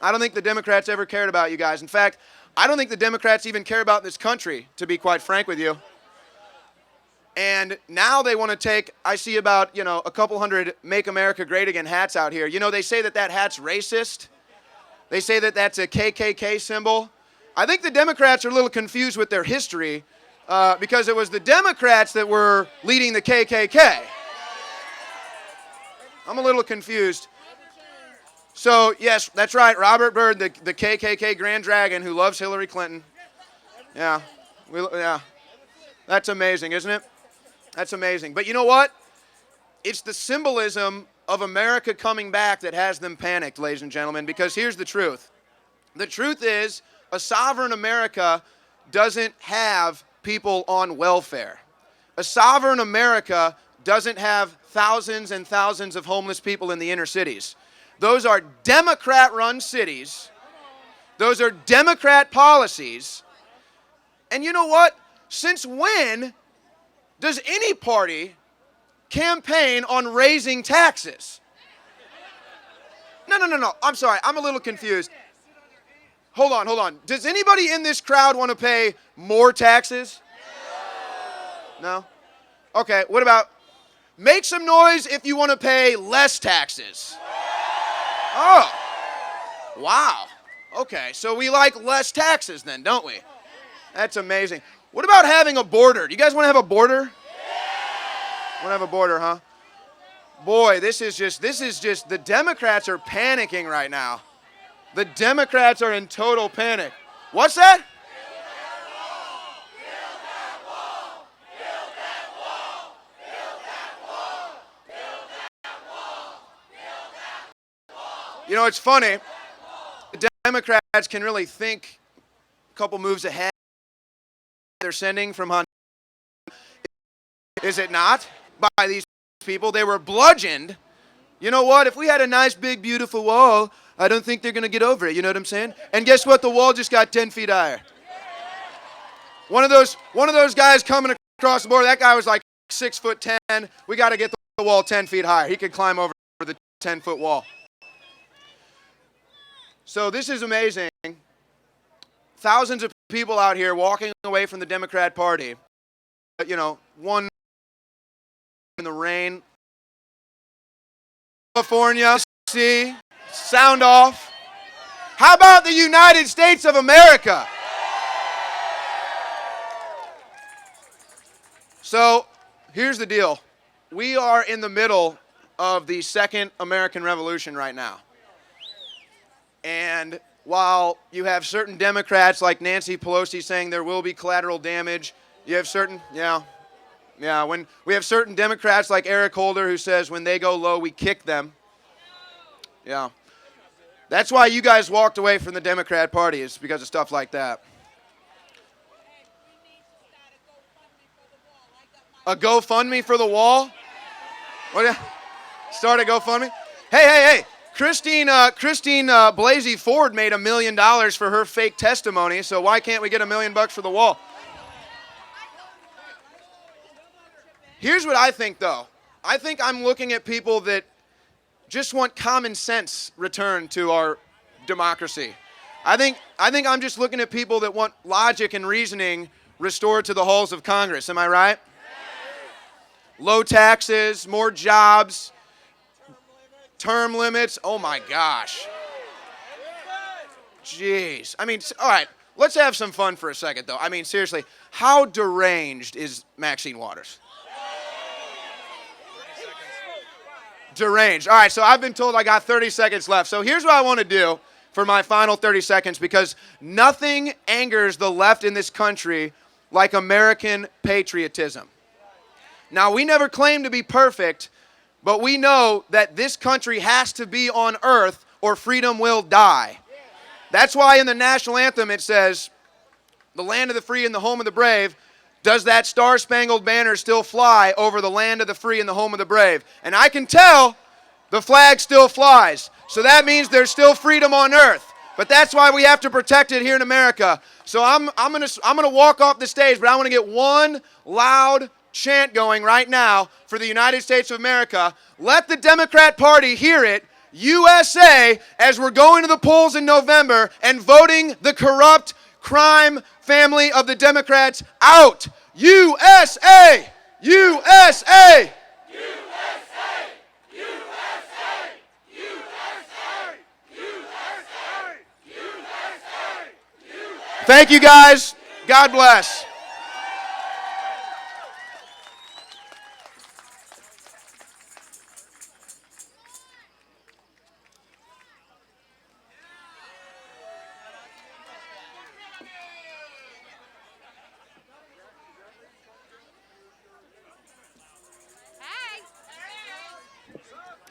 I don't think the Democrats ever cared about you guys. In fact, I don't think the Democrats even care about this country, to be quite frank with you. And now they want to take, I see about, a couple hundred Make America Great Again hats out here. You know, they say that hat's racist. They say that that's a KKK symbol. I think the Democrats are a little confused with their history because it was the Democrats that were leading the KKK. I'm a little confused. So, yes, that's right. Robert Byrd, the KKK Grand Dragon who loves Hillary Clinton. Yeah. Yeah. That's amazing, isn't it? That's amazing. But you know what? It's the symbolism of America coming back that has them panicked, ladies and gentlemen, because here's the truth. The truth is, a sovereign America doesn't have people on welfare. A sovereign America doesn't have thousands and thousands of homeless people in the inner cities. Those are Democrat-run cities. Those are Democrat policies. And you know what? Since when does any party campaign on raising taxes? No. I'm sorry. I'm a little confused. Hold on. Does anybody in this crowd want to pay more taxes? No? Okay, what about make some noise if you want to pay less taxes? Oh. Wow. Okay, so we like less taxes then, don't we? That's amazing. What about having a border? Do you guys want to have a border? Want to have a border, huh? Boy, this is just, the Democrats are panicking right now. The Democrats are in total panic. What's that? You know, it's funny. The Democrats can really think a couple moves ahead. They're sending from Honduras. Is it not? By these people. They were bludgeoned. You know what? If we had a nice, big, beautiful wall, I don't think they're going to get over it. You know what I'm saying? And guess what? The wall just got 10 feet higher. One of those guys coming across the border, that guy was like 6'10". We got to get the wall 10 feet higher. He could climb over the 10-foot wall. So this is amazing. Thousands of people out here walking away from the Democrat Party. You know, one in the rain. California, see, sound off. How about the United States of America? So here's the deal. We are in the middle of the second American Revolution right now. And while you have certain Democrats like Nancy Pelosi saying there will be collateral damage, you have certain, when we have certain Democrats like Eric Holder who says when they go low, we kick them. Yeah. That's why you guys walked away from the Democrat Party, is because of stuff like that. A GoFundMe for the wall? What? Start a GoFundMe? Hey. Christine Blasey Ford made $1 million for her fake testimony, so why can't we get $1 million for the wall? Here's what I think, though. I think I'm looking at people that just want common sense returned to our democracy. I think I'm just looking at people that want logic and reasoning restored to the halls of Congress. Am I right? Low taxes, more jobs, term limits. Oh my gosh. Jeez. I mean, all right, let's have some fun for a second, though. I mean, seriously, how deranged is Maxine Waters? Deranged. All right, so I've been told I got 30 seconds left. So here's what I want to do for my final 30 seconds, because nothing angers the left in this country like American patriotism. Now, we never claim to be perfect, but we know that this country has to be on earth or freedom will die. That's why in the national anthem it says, "The land of the free and the home of the brave. Does that star-spangled banner still fly over the land of the free and the home of the brave?" And I can tell the flag still flies. So that means there's still freedom on earth. But that's why we have to protect it here in America. So I'm gonna walk off the stage, but I want to get one loud chant going right now for the United States of America. Let the Democrat Party hear it. USA, as we're going to the polls in November and voting the corrupt crime family of the Democrats out. USA! USA! Thank you, guys. God bless.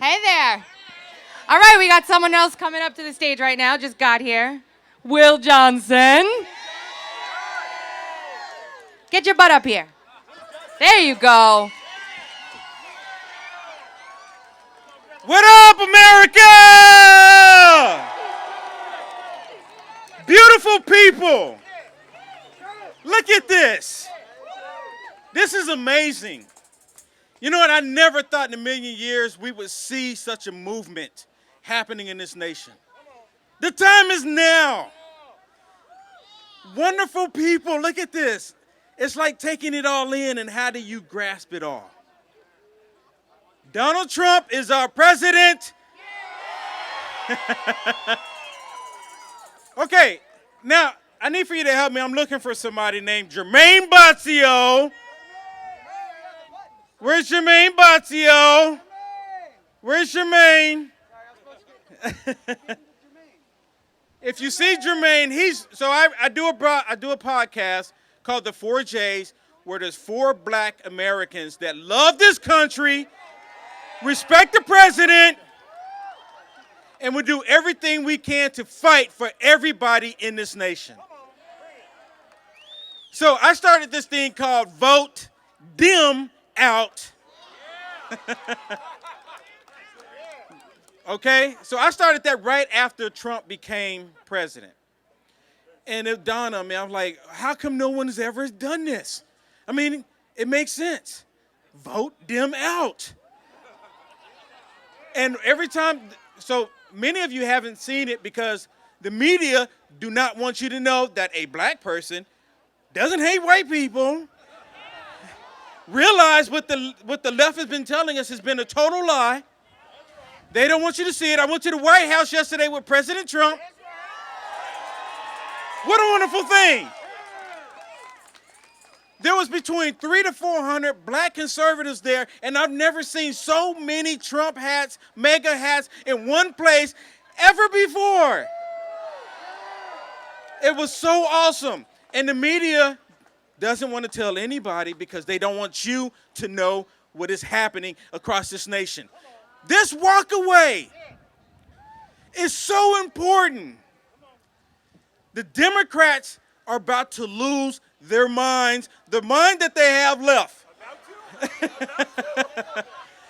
Hey there. All right, we got someone else coming up to the stage right now. Just got here. Will Johnson. Get your butt up here. There you go. What up, America? Beautiful people. Look at this. This is amazing. You know what? I never thought in a million years we would see such a movement happening in this nation. The time is now. Wonderful people. Look at this. It's like taking it all in, and how do you grasp it all? Donald Trump is our president. Okay, now I need for you to help me. I'm looking for somebody named Jermaine Bozzio. Where's Jermaine Bozzio? Where's Jermaine? If you see Jermaine, I do a podcast called The 4 J's, where there's 4 black Americans that love this country, respect the president, and we do everything we can to fight for everybody in this nation. So I started this thing called Vote Dim Out. Okay? So I started that right after Trump became president. And it dawned on me, I was like, how come no one has ever done this? I mean, it makes sense. Vote dim out. And every time, so many of you haven't seen it because the media do not want you to know that a black person doesn't hate white people. Realize what the left has been telling us has been a total lie. They don't want you to see it. I went to the White House yesterday with President Trump. What a wonderful thing. There was between 300 to 400 black conservatives there, and I've never seen so many Trump hats, MAGA hats in one place ever before. It was so awesome. And the media doesn't want to tell anybody because they don't want you to know what is happening across this nation. This WalkAway is so important. The Democrats are about to lose their minds, the mind that they have left.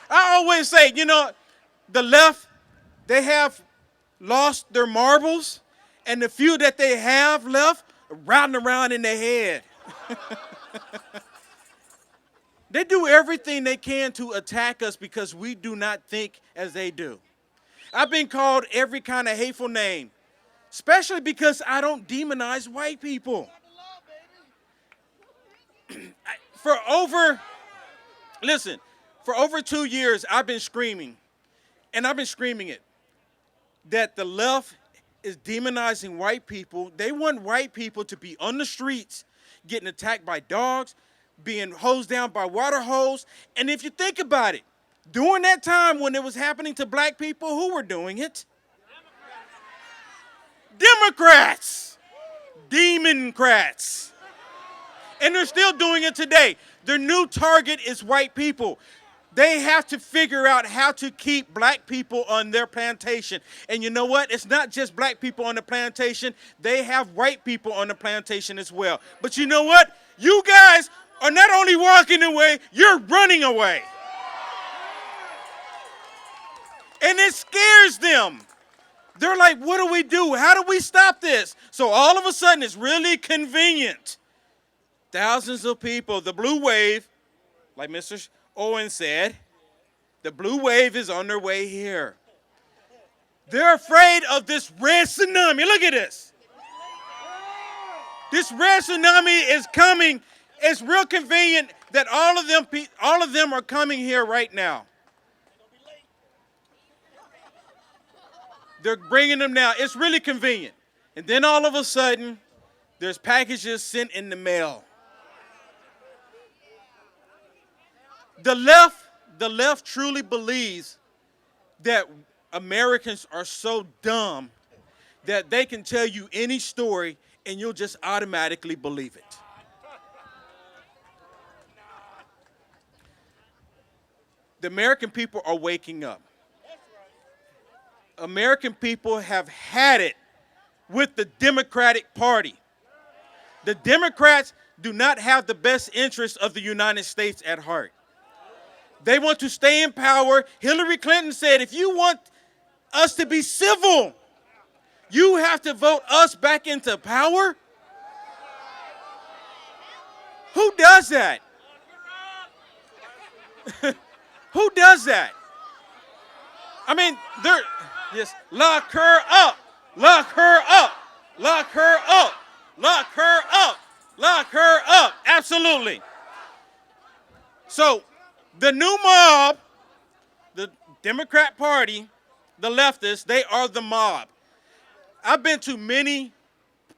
I always say, you know, the left, they have lost their marbles, and the few that they have left are riding around in their head. They do everything they can to attack us because we do not think as they do. I've been called every kind of hateful name, especially because I don't demonize white people. For over 2 years, I've been screaming, and I've been screaming it, that the left is demonizing white people. They want white people to be on the streets, getting attacked by dogs, being hosed down by water hose. And if you think about it, during that time when it was happening to black people, who were doing it? Democrats. Democrats. And they're still doing it today. Their new target is white people. They have to figure out how to keep black people on their plantation. And you know what? It's not just black people on the plantation. They have white people on the plantation as well. But you know what? You guys are not only walking away, you're running away. And it scares them. They're like, what do we do? How do we stop this? So all of a sudden, it's really convenient. Thousands of people, the blue wave, like Mr. Owen said, the blue wave is on their way here. They're afraid of this red tsunami. Look at this. This red tsunami is coming. It's real convenient that all of them are coming here right now. They're bringing them now. It's really convenient. And then all of a sudden, there's packages sent in the mail. The left truly believes that Americans are so dumb that they can tell you any story and you'll just automatically believe it. The American people are waking up. American people have had it with the Democratic Party. The Democrats do not have the best interests of the United States at heart. They want to stay in power. Hillary Clinton said, if you want us to be civil, you have to vote us back into power? Who does that? Who does that? I mean, yes, lock her up, lock her up, lock her up, lock her up, lock her up. Absolutely. So, the new mob, the Democrat Party, the leftists, they are the mob. I've been to many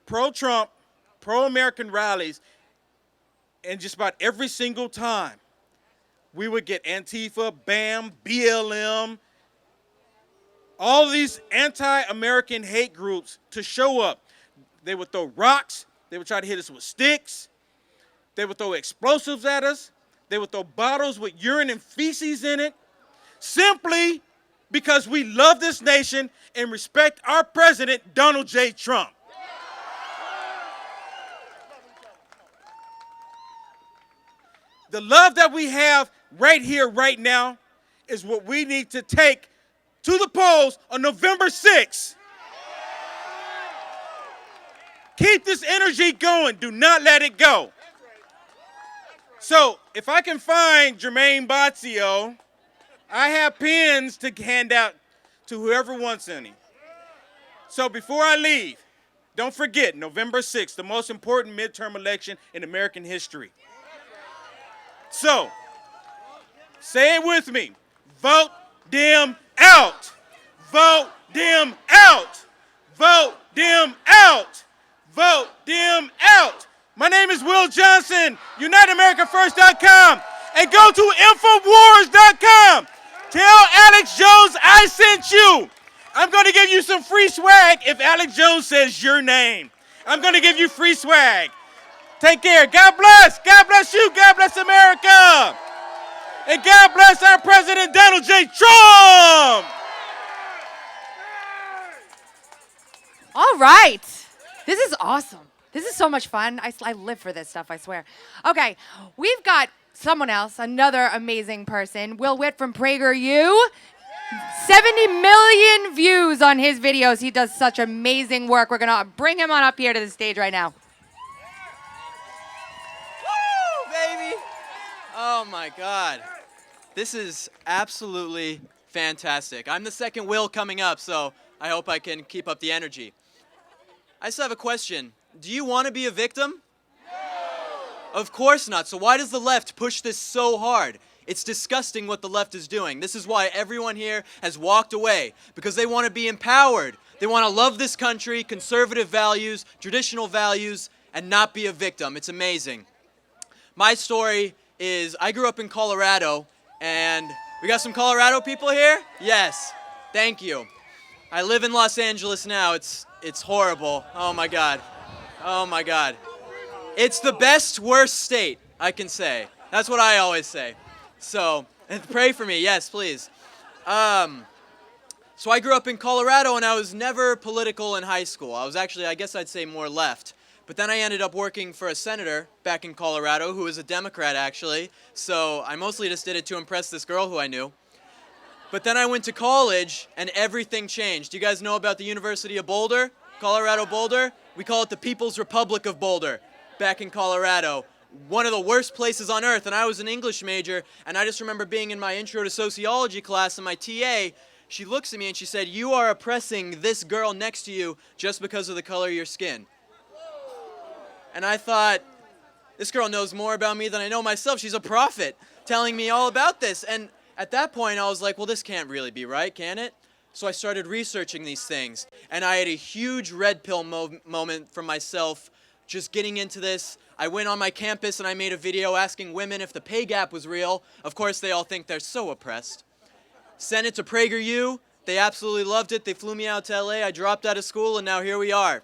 pro-Trump, pro-American rallies, and just about every single time, we would get Antifa, BAM, BLM, all these anti-American hate groups to show up. They would throw rocks. They would try to hit us with sticks. They would throw explosives at us. They would throw bottles with urine and feces in it, simply because we love this nation and respect our president, Donald J. Trump. The love that we have right here, right now, is what we need to take to the polls on November 6th. Keep this energy going. Do not let it go. So, if I can find Jermaine Bozzio, I have pens to hand out to whoever wants any. So before I leave, don't forget, November 6th, the most important midterm election in American history. So, say it with me. Vote them out. Vote them out. Vote them out. Vote them out. My name is Will Johnson, UniteAmericaFirst.com, and go to Infowars.com. Tell Alex Jones I sent you. I'm going to give you some free swag if Alex Jones says your name. I'm going to give you free swag. Take care. God bless. God bless you. God bless America. And God bless our President Donald J. Trump. All right. This is awesome. This is so much fun. I live for this stuff, I swear. Okay, we've got someone else, another amazing person. Will Witt from PragerU. 70 million views on his videos. He does such amazing work. We're going to bring him on up here to the stage right now. Woo, baby! Oh my God. This is absolutely fantastic. I'm the second Will coming up, so I hope I can keep up the energy. I just have a question. Do you want to be a victim? No! Of course not. So why does the left push this so hard? It's disgusting what the left is doing. This is why everyone here has walked away, because they want to be empowered. They want to love this country, conservative values, traditional values, and not be a victim. It's amazing. My story is I grew up in Colorado, and we got some Colorado people here? Yes. Thank you. I live in Los Angeles now. It's horrible. Oh my God. Oh my God. It's the best, worst state, I can say. That's what I always say. So, and pray for me, yes, please. So I grew up in Colorado, and I was never political in high school. I was actually, I guess I'd say, more left. But then I ended up working for a senator back in Colorado who was a Democrat, actually. So I mostly just did it to impress this girl who I knew. But then I went to college, and everything changed. Do you guys know about the University of Boulder? Colorado Boulder? We call it the People's Republic of Boulder back in Colorado. One of the worst places on earth, and I was an English major, and I just remember being in my intro to sociology class, and my TA, she looks at me and she said, "You are oppressing this girl next to you just because of the color of your skin." And I thought, this girl knows more about me than I know myself. She's a prophet telling me all about this. And at that point, I was like, well, this can't really be right, can it? So I started researching these things, and I had a huge red pill moment for myself just getting into this. I went on my campus and I made a video asking women if the pay gap was real. Of course, they all think they're so oppressed. Sent it to PragerU. They absolutely loved it. They flew me out to LA. I dropped out of school, and now here we are.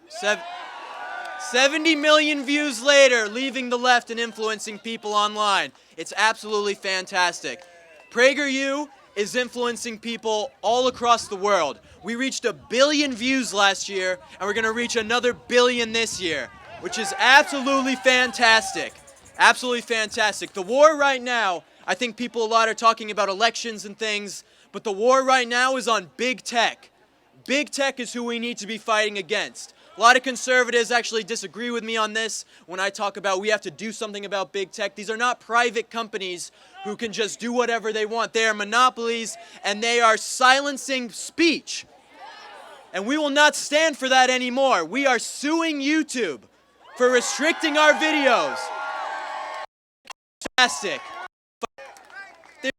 70 million views later, leaving the left and influencing people online. It's absolutely fantastic. PragerU is influencing people all across the world. We reached 1 billion views last year, and we're going to reach another 1 billion this year, which is absolutely fantastic. Absolutely fantastic. The war right now, I think people a lot are talking about elections and things, but the war right now is on big tech. Big tech is who we need to be fighting against. A lot of conservatives actually disagree with me on this when I talk about we have to do something about big tech. These are not private companies who can just do whatever they want. They are monopolies, and they are silencing speech. And we will not stand for that anymore. We are suing YouTube for restricting our videos. Fantastic. They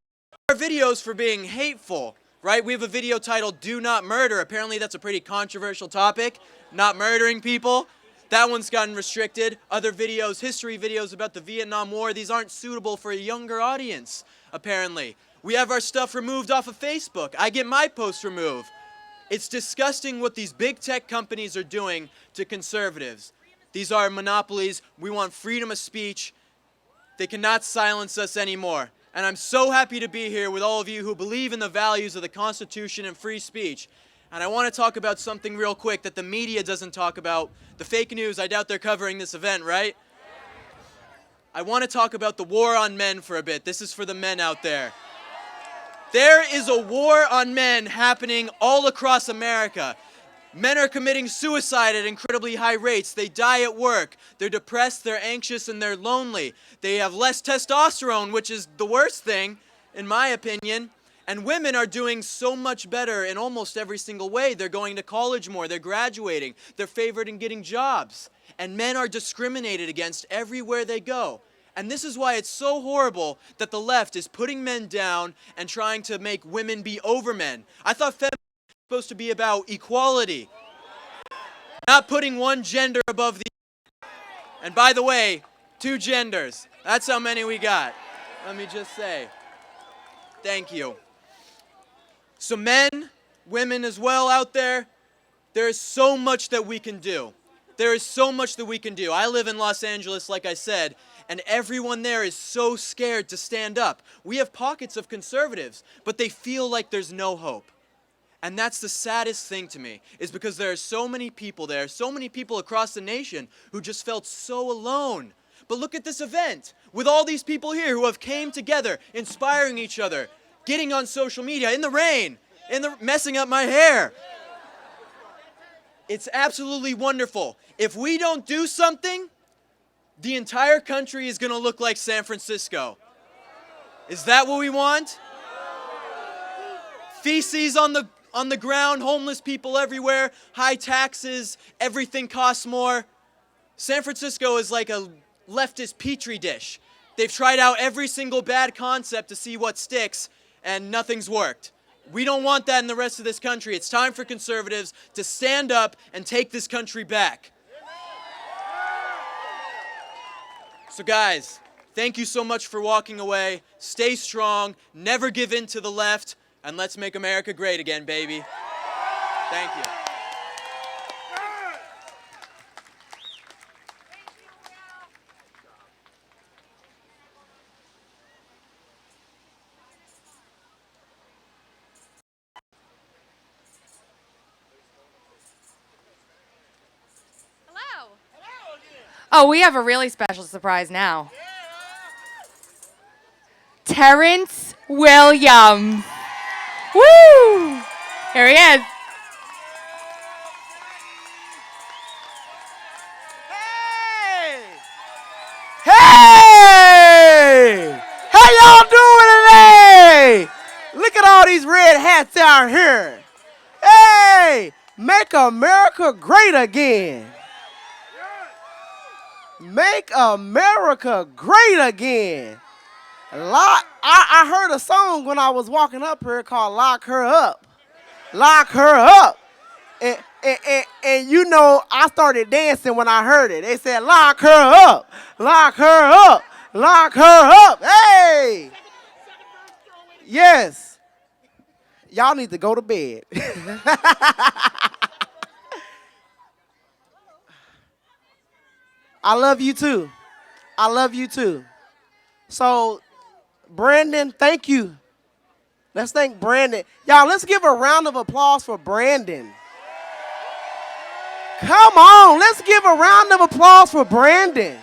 our videos for being hateful, right? We have a video titled "Do Not Murder." Apparently that's a pretty controversial topic, not murdering people. That one's gotten restricted. Other videos, history videos about the Vietnam War, these aren't suitable for a younger audience, apparently. We have our stuff removed off of Facebook. I get my posts removed. It's disgusting what these big tech companies are doing to conservatives. These are monopolies. We want freedom of speech. They cannot silence us anymore. And I'm so happy to be here with all of you who believe in the values of the Constitution and free speech. And I want to talk about something real quick that the media doesn't talk about. The fake news, I doubt they're covering this event, right? I want to talk about the war on men for a bit. This is for the men out there. There is a war on men happening all across America. Men are committing suicide at incredibly high rates. They die at work. They're depressed, they're anxious, and they're lonely. They have less testosterone, which is the worst thing, in my opinion. And women are doing so much better in almost every single way. They're going to college more. They're graduating. They're favored in getting jobs. And men are discriminated against everywhere they go. And this is why it's so horrible that the left is putting men down and trying to make women be over men. I thought feminism was supposed to be about equality, not putting one gender above the other. And by the way, 2 genders. That's how many we got. Let me just say. Thank you. So men, women as well out there, there is so much that we can do. There is so much that we can do. I live in Los Angeles, like I said, and everyone there is so scared to stand up. We have pockets of conservatives, but they feel like there's no hope. And that's the saddest thing to me, is because there are so many people there, so many people across the nation who just felt so alone. But look at this event, with all these people here who have came together, inspiring each other, getting on social media, in the rain, messing up my hair. It's absolutely wonderful. If we don't do something, the entire country is going to look like San Francisco. Is that what we want? Feces on the ground, homeless people everywhere, high taxes, everything costs more. San Francisco is like a leftist petri dish. They've tried out every single bad concept to see what sticks, and nothing's worked. We don't want that in the rest of this country. It's time for conservatives to stand up and take this country back. So guys, thank you so much for walking away. Stay strong, never give in to the left, and let's make America great again, baby. Thank you. Hello. Oh, we have a really special surprise now. Terrence Williams. Woo! Here he is. Hey! How y'all doing today? Look at all these red hats out here. Hey! Make America great again. Make America great again. I heard a song when I was walking up here called Lock Her Up. Lock Her Up. And you know, I started dancing when I heard it. They said, lock her up, lock her up, lock her up. Hey! Yes. Y'all need to go to bed. I love you too. I love you too. So, Brandon, thank you. Let's thank Brandon. Y'all, let's give a round of applause for Brandon. Come on, let's give a round of applause for Brandon.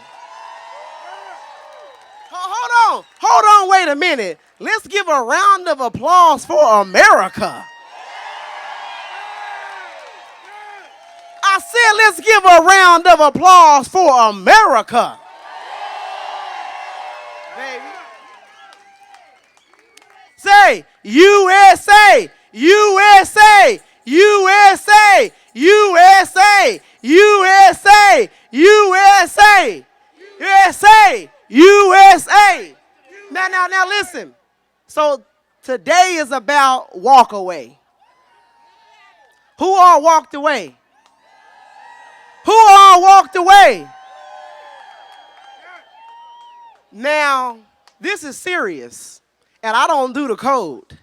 Hold on, wait a minute. Let's give a round of applause for America. I said let's give a round of applause for America. Baby. Say, USA, USA, USA, USA, USA, USA, USA, USA. Now listen. So today is about WalkAway. Who all walked away? Who all walked away? Now, this is serious, and I don't do the code.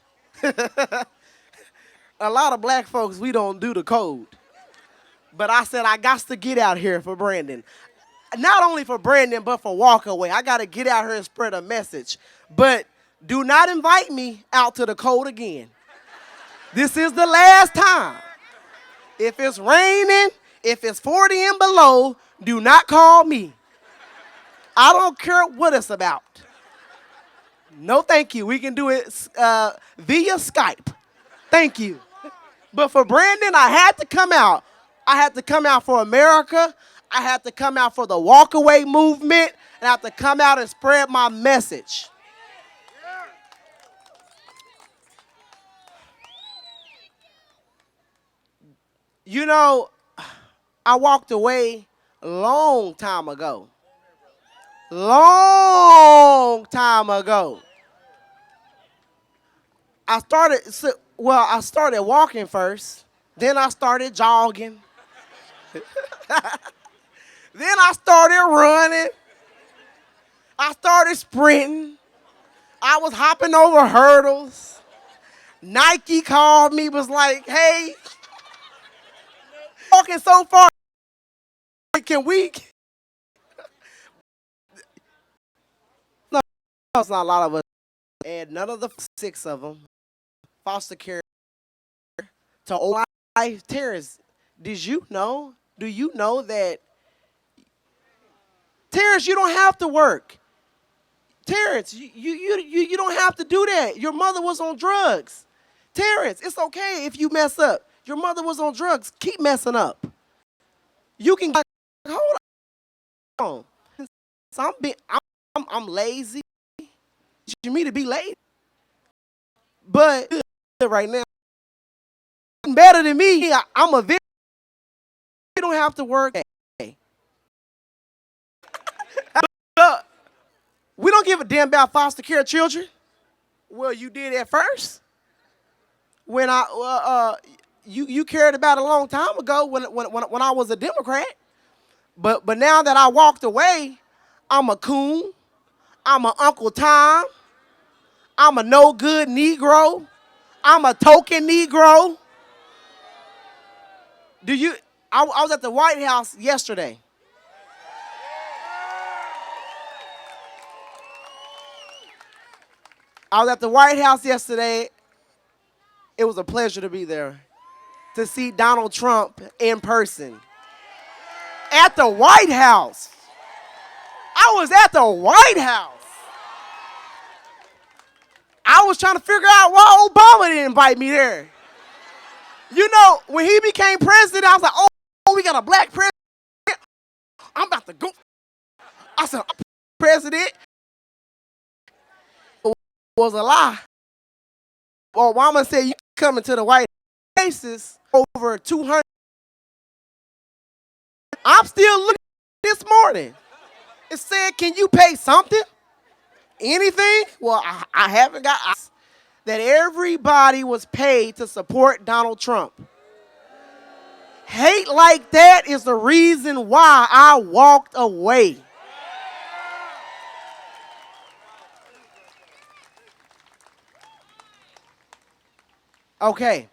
A lot of black folks, we don't do the code. But I said I got to get out here for Brandon. Not only for Brandon, but for WalkAway. I got to get out here and spread a message. But do not invite me out to the code again. This is the last time. If it's raining, if it's 40 and below, do not call me. I don't care what it's about. No, thank you. We can do it via Skype. Thank you. But for Brandon, I had to come out. I had to come out for America. I had to come out for the WalkAway movement. And I have to come out and spread my message. You know, I walked away a long time ago. Long time ago. I started walking first. Then I started jogging. Then I started running. I started sprinting. I was hopping over hurdles. Nike called me, was like, hey, walking so far, can we? No, it's not a lot of us. And none of the 6 of them foster care to old life. Terrence, do you know that, Terrence, you don't have to work. Terrence, you don't have to do that. Your mother was on drugs. Terrence, it's okay if you mess up. Your mother was on drugs. Keep messing up. You can hold on. So I'm lazy. You me to be lazy, but right now better than me. I'm a victim. You don't have to work. We don't give a damn about foster care children. Well, you did at first. When you cared about it a long time ago when I was a Democrat. But now that I walked away, I'm a coon. I'm an Uncle Tom. I'm a no good Negro. I'm a token Negro. I was at the White House yesterday. I was at the White House yesterday. It was a pleasure to be there, to see Donald Trump in person. At the White House. I was at the White House. I was trying to figure out why Obama didn't invite me there. You know, when he became president, I was like, oh, we got a black president. I'm about to go. I said, I'm president. It was a lie. Obama said, you coming to the White House over 200. I'm still looking this morning. It said, can you pay something? Anything? Well, I haven't got that everybody was paid to support Donald Trump. Hate like that is the reason why I walked away. Okay,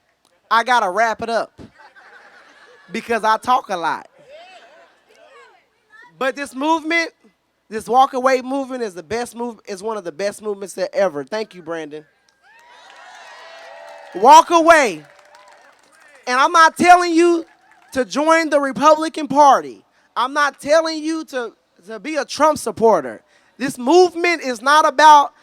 I gotta wrap it up because I talk a lot. But this movement, this WalkAway movement is the best move. Is one of the best movements that ever. Thank you, Brandon. Walk away. And I'm not telling you to join the Republican Party. I'm not telling you to be a Trump supporter. This movement is not about,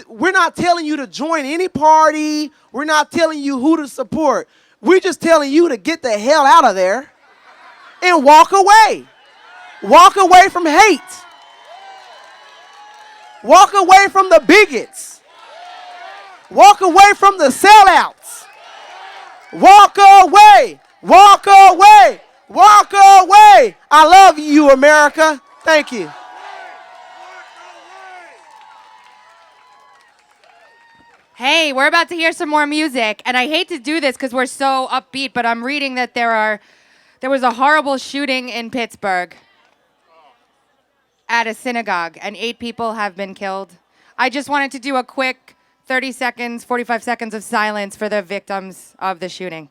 we're not telling you to join any party. We're not telling you who to support. We're just telling you to get the hell out of there and walk away. Walk away from hate. Walk away from the bigots. Walk away from the sellouts. Walk away. Walk away. Walk away. I love you, America. Thank you. Hey, we're about to hear some more music, and I hate to do this because we're so upbeat, but I'm reading that there was a horrible shooting in Pittsburgh at a synagogue, and 8 people have been killed. I just wanted to do a quick 30 seconds, 45 seconds of silence for the victims of the shooting.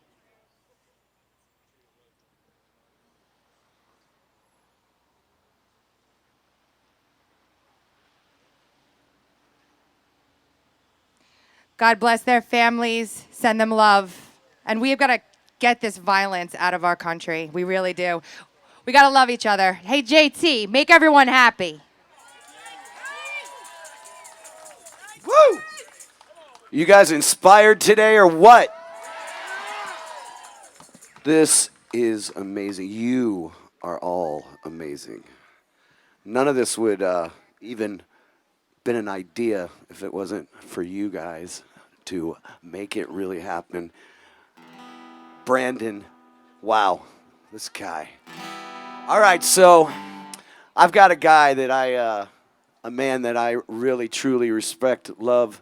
God bless their families, send them love. And we've got to get this violence out of our country. We really do. We got to love each other. Hey, JT, make everyone happy. Woo! You guys inspired today or what? This is amazing. You are all amazing. None of this would even been an idea if it wasn't for you guys to make it really happen. Brandon, wow, this guy. All right, so I've got a guy that a man that I really truly respect, love.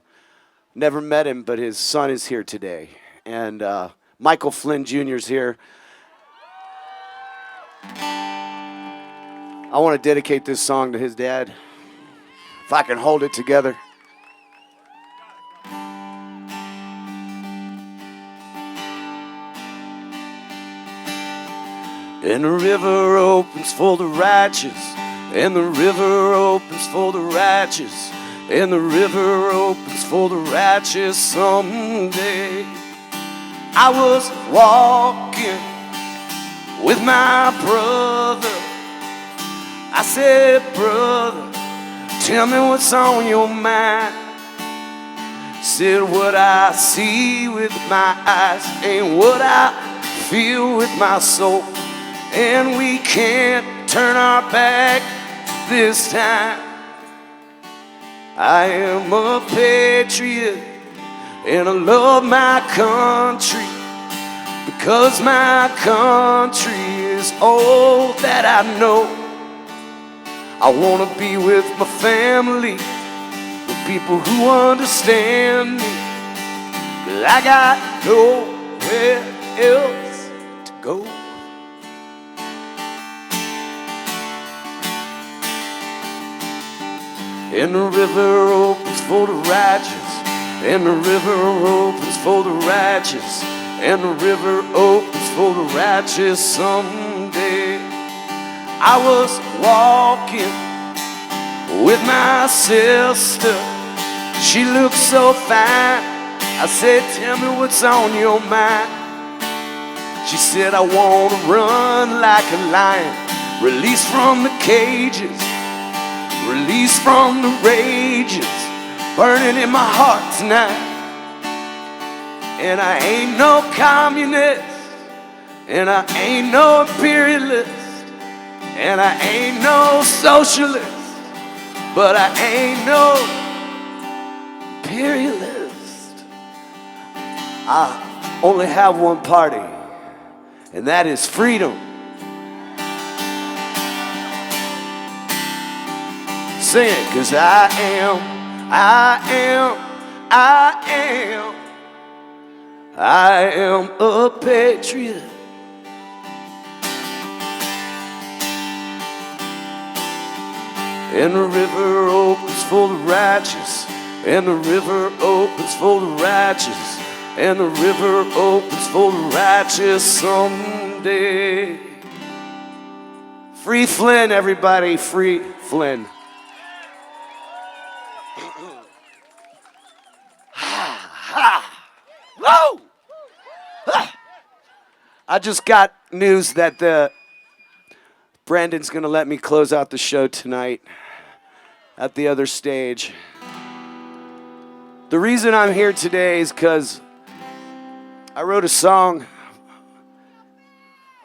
Never met him, but his son is here today. And Michael Flynn Jr. is here. I want to dedicate this song to his dad. If I can hold it together. And the river opens for the righteous, and the river opens for the righteous, and the river opens for the righteous someday. I was walking with my brother. I said, brother, tell me what's on your mind. Said what I see with my eyes ain't what I feel with my soul. And we can't turn our back this time. I am a patriot and I love my country, because my country is all that I know. I want to be with my family, with people who understand me, but I got nowhere else to go. And the river opens for the righteous, and the river opens for the righteous, and the river opens for the righteous someday. I was walking with my sister. She looked so fine. I said, tell me what's on your mind. She said, I want to run like a lion, released from the cages, released from the rages, burning in my heart tonight. And I ain't no communist, and I ain't no imperialist, and I ain't no socialist, but I ain't no imperialist. I only have one party, and that is freedom. Sing it, 'cause I am a patriot. And the river opens for the righteous, and the river opens for the righteous, and the river opens for the righteous someday. Free Flynn, everybody, free Flynn. Ha, ha, whoa! I just got news that Brandon's going to let me close out the show tonight at the other stage. The reason I'm here today is because I wrote a song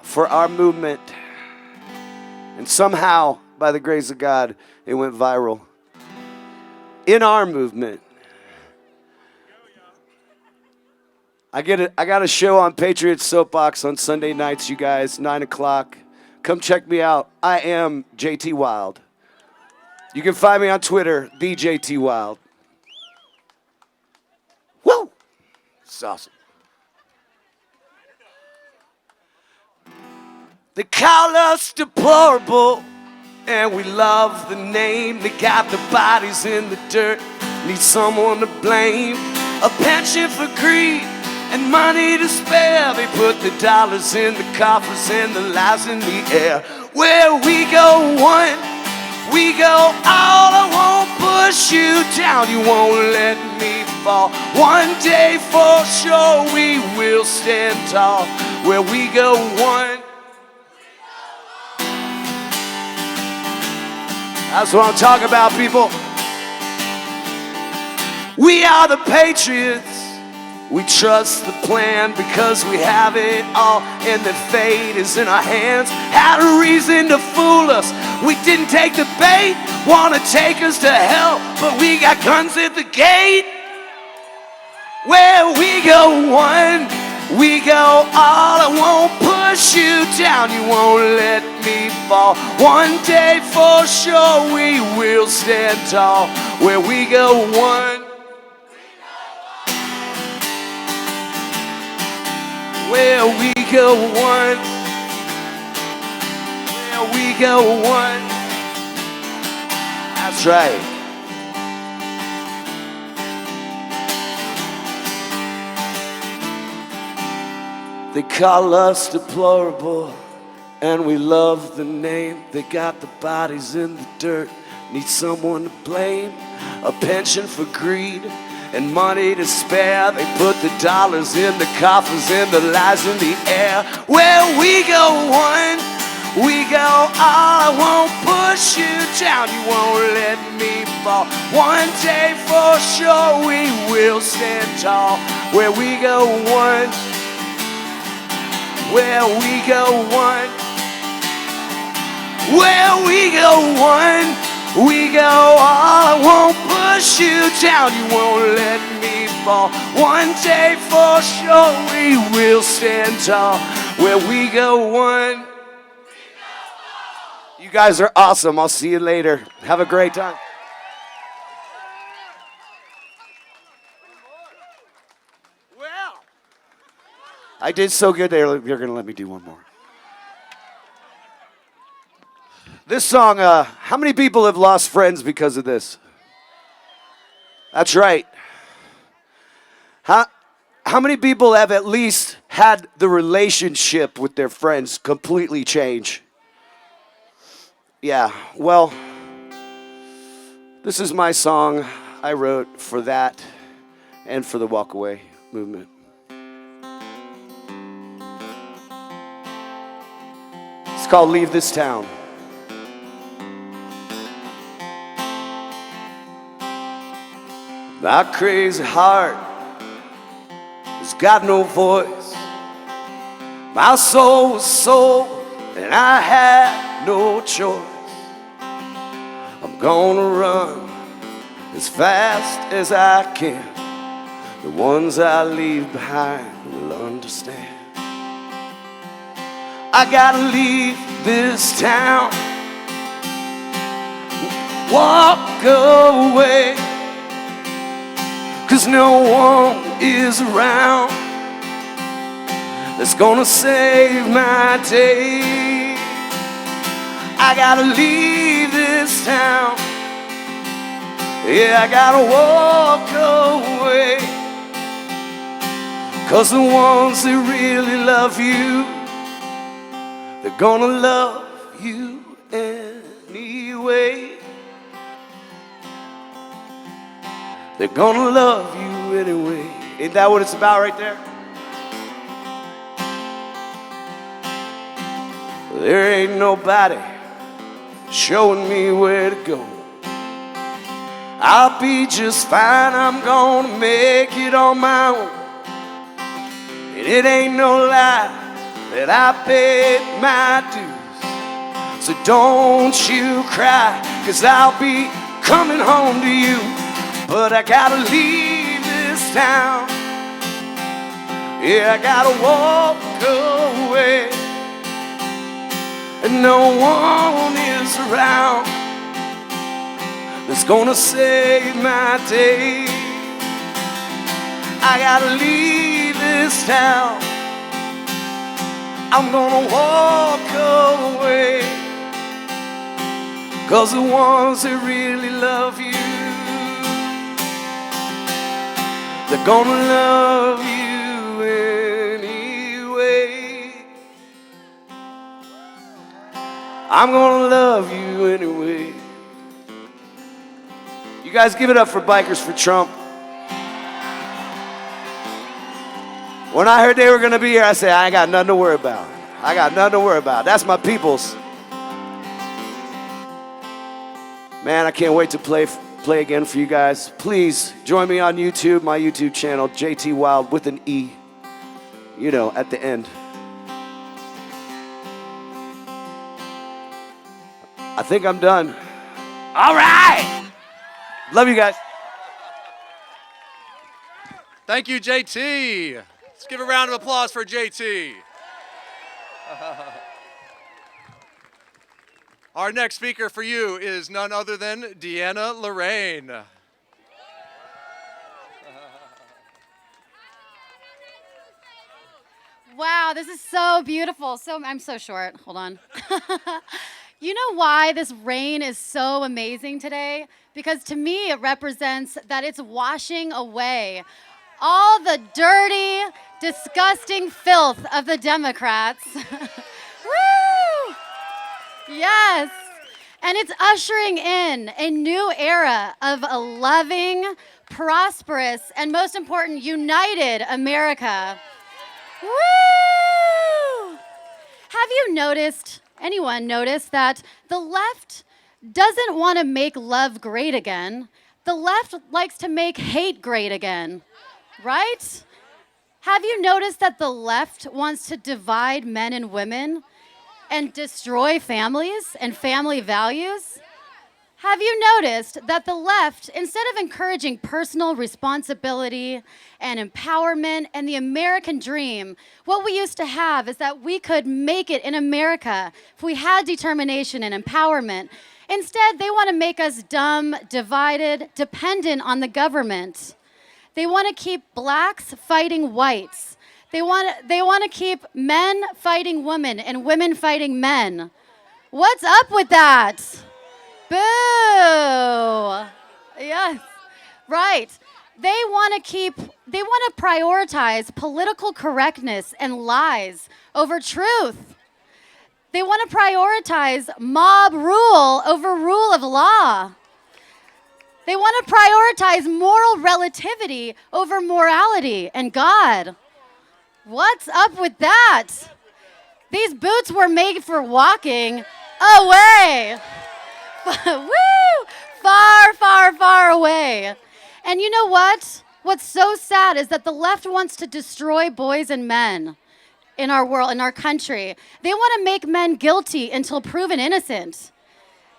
for our movement, and somehow, by the grace of God, it went viral. In our movement. I got a show on Patriot Soapbox on Sunday nights, you guys, 9 o'clock. Come check me out. I am JT Wild. You can find me on Twitter, the JT Wild. Woo! It's awesome. They call us deplorable, and we love the name. They got the bodies in the dirt, need someone to blame. A penchant for greed and money to spare. They put the dollars in the coffers and the lies in the air. Where we go one, we go all. I won't push you down, you won't let me fall. One day for sure we will stand tall. Where we go one. That's what I'm talking about, people. We are the Patriots. We trust the plan because we have it all, and the fate is in our hands. Had a reason to fool us. We didn't take the bait. Wanna take us to hell, but we got guns at the gate. Where we go one, we go all. I won't push you down, you won't let me fall. One day for sure we will stand tall. Where we go one. Where we go one. Where we go one. That's right. They call us deplorable, and we love the name. They got the bodies in the dirt, need someone to blame. A penchant for greed and money to spare. They put the dollars in the coffers and the lies in the air. Where we go one, we go all. I won't push you down, you won't let me fall. One day for sure we will stand tall. Where we go one. Where we go one. Where we go one. We go all. I won't push you down, you won't let me fall. One day for sure we will stand tall. Where we go one. You guys are awesome. I'll see you later. Have a great time. Well, I did so good there. You're going to let me do one more. This song, how many people have lost friends because of this? That's right. How many people have at least had the relationship with their friends completely change? Yeah, well, this is my song I wrote for that and for the WalkAway movement. It's called Leave This Town. My crazy heart has got no voice. My soul was sold and I had no choice. I'm gonna run as fast as I can. The ones I leave behind will understand. I gotta leave this town, walk away. 'Cause no one is around that's gonna save my day. I gotta leave this town. Yeah, I gotta walk away. 'Cause the ones that really love you, they're gonna love you anyway. They're gonna love you anyway. Ain't that what it's about right there? There ain't nobody showing me where to go. I'll be just fine, I'm gonna make it on my own. And it ain't no lie that I paid my dues. So don't you cry, 'cause I'll be coming home to you. But I gotta leave this town. Yeah, I gotta walk away. And no one is around that's gonna save my day. I gotta leave this town. I'm gonna walk away. 'Cause the ones that really love you, they're gonna love you anyway. I'm gonna love you anyway. You guys give it up for Bikers for Trump. When I heard they were gonna be here, I said, I ain't got nothing to worry about. I got nothing to worry about. That's my peoples. Man, I can't wait to play again for you guys. Please join me on YouTube, my YouTube channel, JT Wild with an E, you know, at the end. I think I'm done. All right. Love you guys. Thank you, JT. Let's give a round of applause for JT. Our next speaker for you is none other than Deanna Lorraine. Wow, this is so beautiful. I'm so short. Hold on. You know why this rain is so amazing today? Because to me, it represents that it's washing away all the dirty, disgusting filth of the Democrats. Woo! Yes. And it's ushering in a new era of a loving, prosperous, and most important, united America. Woo! Have you noticed, anyone noticed, that the left doesn't want to make love great again? The left likes to make hate great again, right? Have you noticed that the left wants to divide men and women and destroy families and family values? Have you noticed that the left, instead of encouraging personal responsibility and empowerment and the American dream, what we used to have is that we could make it in America if we had determination and empowerment. Instead, they want to make us dumb, divided, dependent on the government. They want to keep blacks fighting whites. They want to keep men fighting women and women fighting men. What's up with that? Boo! Yes, right. They want to prioritize political correctness and lies over truth. They want to prioritize mob rule over rule of law. They want to prioritize moral relativity over morality and God. What's up with that? These boots were made for walking away. Woo! Far, far, far away. And you know what? What's so sad is that the left wants to destroy boys and men in our world, in our country. They want to make men guilty until proven innocent.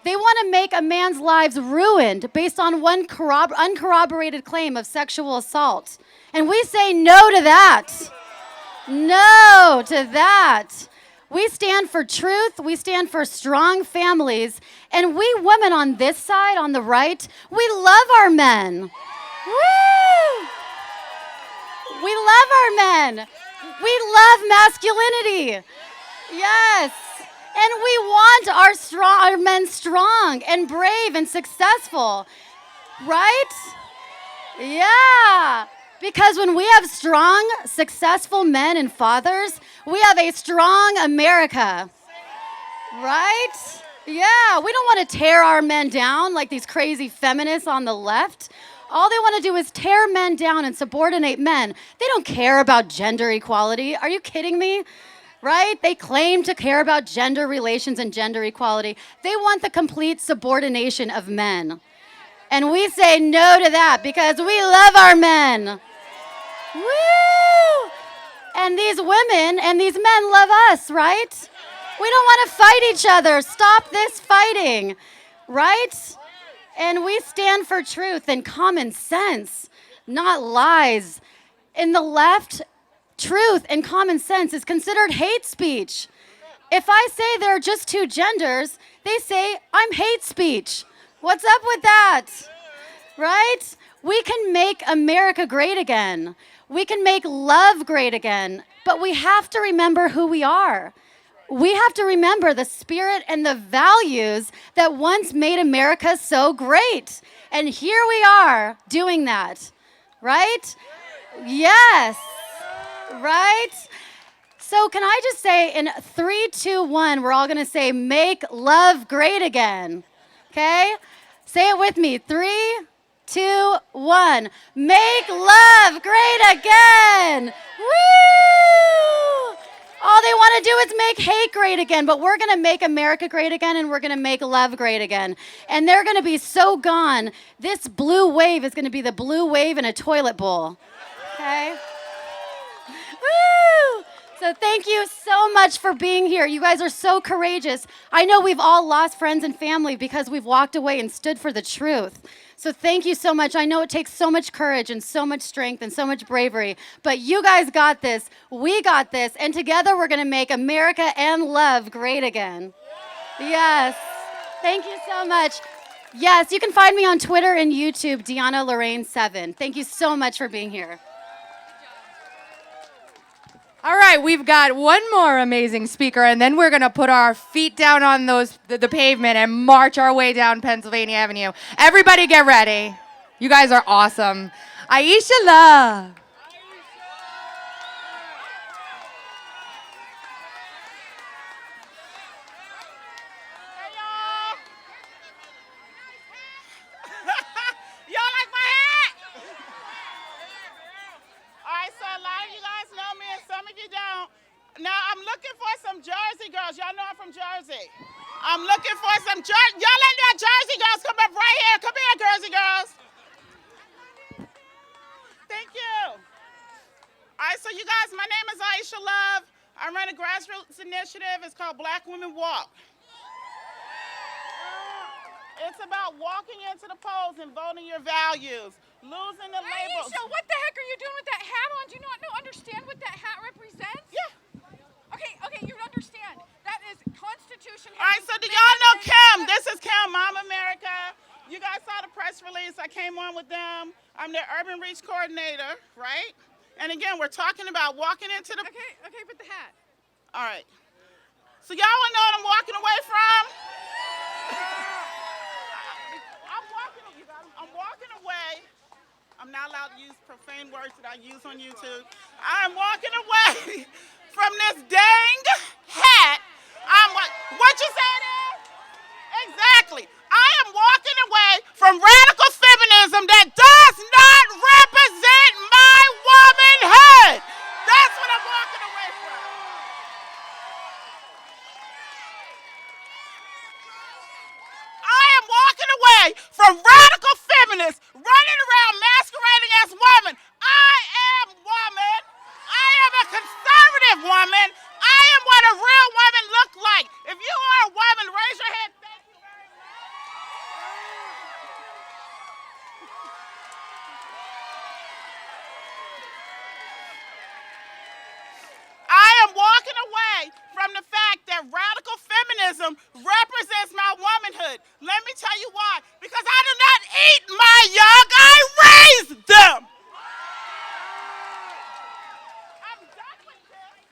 They want to make a man's lives ruined based on one uncorroborated claim of sexual assault. And we say no to that. No to that. We stand for truth, we stand for strong families, and we women on this side, on the right, we love our men. Woo! We love our men. We love masculinity. Yes. And we want our men strong and brave and successful. Right? Yeah. Because when we have strong, successful men and fathers, we have a strong America. Right? Yeah, we don't want to tear our men down like these crazy feminists on the left. All they want to do is tear men down and subordinate men. They don't care about gender equality. Are you kidding me? right? They claim to care about gender relations and gender equality. They want the complete subordination of men. And we say no to that because we love our men. Woo! And these women and these men love us, right? We don't want to fight each other. Stop this fighting, right? And we stand for truth and common sense, not lies. In the left, truth and common sense is considered hate speech. If I say there are just two genders, they say I'm hate speech. What's up with that? Right? We can make America great again. We can make love great again. But we have to remember who we are. We have to remember the spirit and the values that once made America so great. And here we are doing that. Right? Yes. Right? So can I just say in 3, 2, 1, we're all going to say, make love great again. Okay? Say it with me. 3, 2, 1. Make love great again. Woo! All they want to do is make hate great again, but we're going to make America great again, and we're going to make love great again. And they're going to be so gone. This blue wave is going to be the blue wave in a toilet bowl. Okay? Woo! So thank you so much for being here. You guys are so courageous. I know we've all lost friends and family because we've walked away and stood for the truth. So thank you so much. I know it takes so much courage and so much strength and so much bravery, but you guys got this. We got this. And together we're going to make America and love great again. Yes. Thank you so much. Yes, you can find me on Twitter and YouTube, Deanna Lorraine 7. Thank you so much for being here. All right, we've got one more amazing speaker, and then we're going to put our feet down on the pavement and march our way down Pennsylvania Avenue. Everybody get ready. You guys are awesome. Aisha Love. Y'all like my hat? All right, so a lot of you guys know me and some of you don't. Now, I'm looking for some Jersey girls. Y'all know I'm from Jersey. I'm looking for some Jersey. Y'all let that Jersey girls come up right here. Come here, Jersey girls. Thank you. All right, so you guys, my name is Aisha Love. I run a grassroots initiative. It's called Black Women Walk. It's about walking into the polls and voting your values, losing the labels. Aisha, what the heck are you doing with that hat on? Do you not understand what that hat represents? Yeah. Okay, you understand. That is Constitution. All right, so do y'all know Kim? This is Kim, Mom America. You guys saw the press release. I came on with them. I'm their urban reach coordinator, right? And again, we're talking about walking into the... Okay, but the hat. All right. So y'all want to know what I'm walking away from? I'm walking away. I'm not allowed to use profane words that I use on YouTube. I'm walking away from this dang hat. What you say there? Exactly. I am walking away from radical feminism that does not represent my womanhood. That's what I'm walking away from. I am walking away from radical feminists running around masquerading as women. I am woman. I am a conservative woman. I am what a real woman look like. If you are a woman, raise your hand. Thank you very much. I am walking away from the fact that radical feminism represents my womanhood. Let me tell you why. Because I do not eat my young, I raise them. I'm done with this.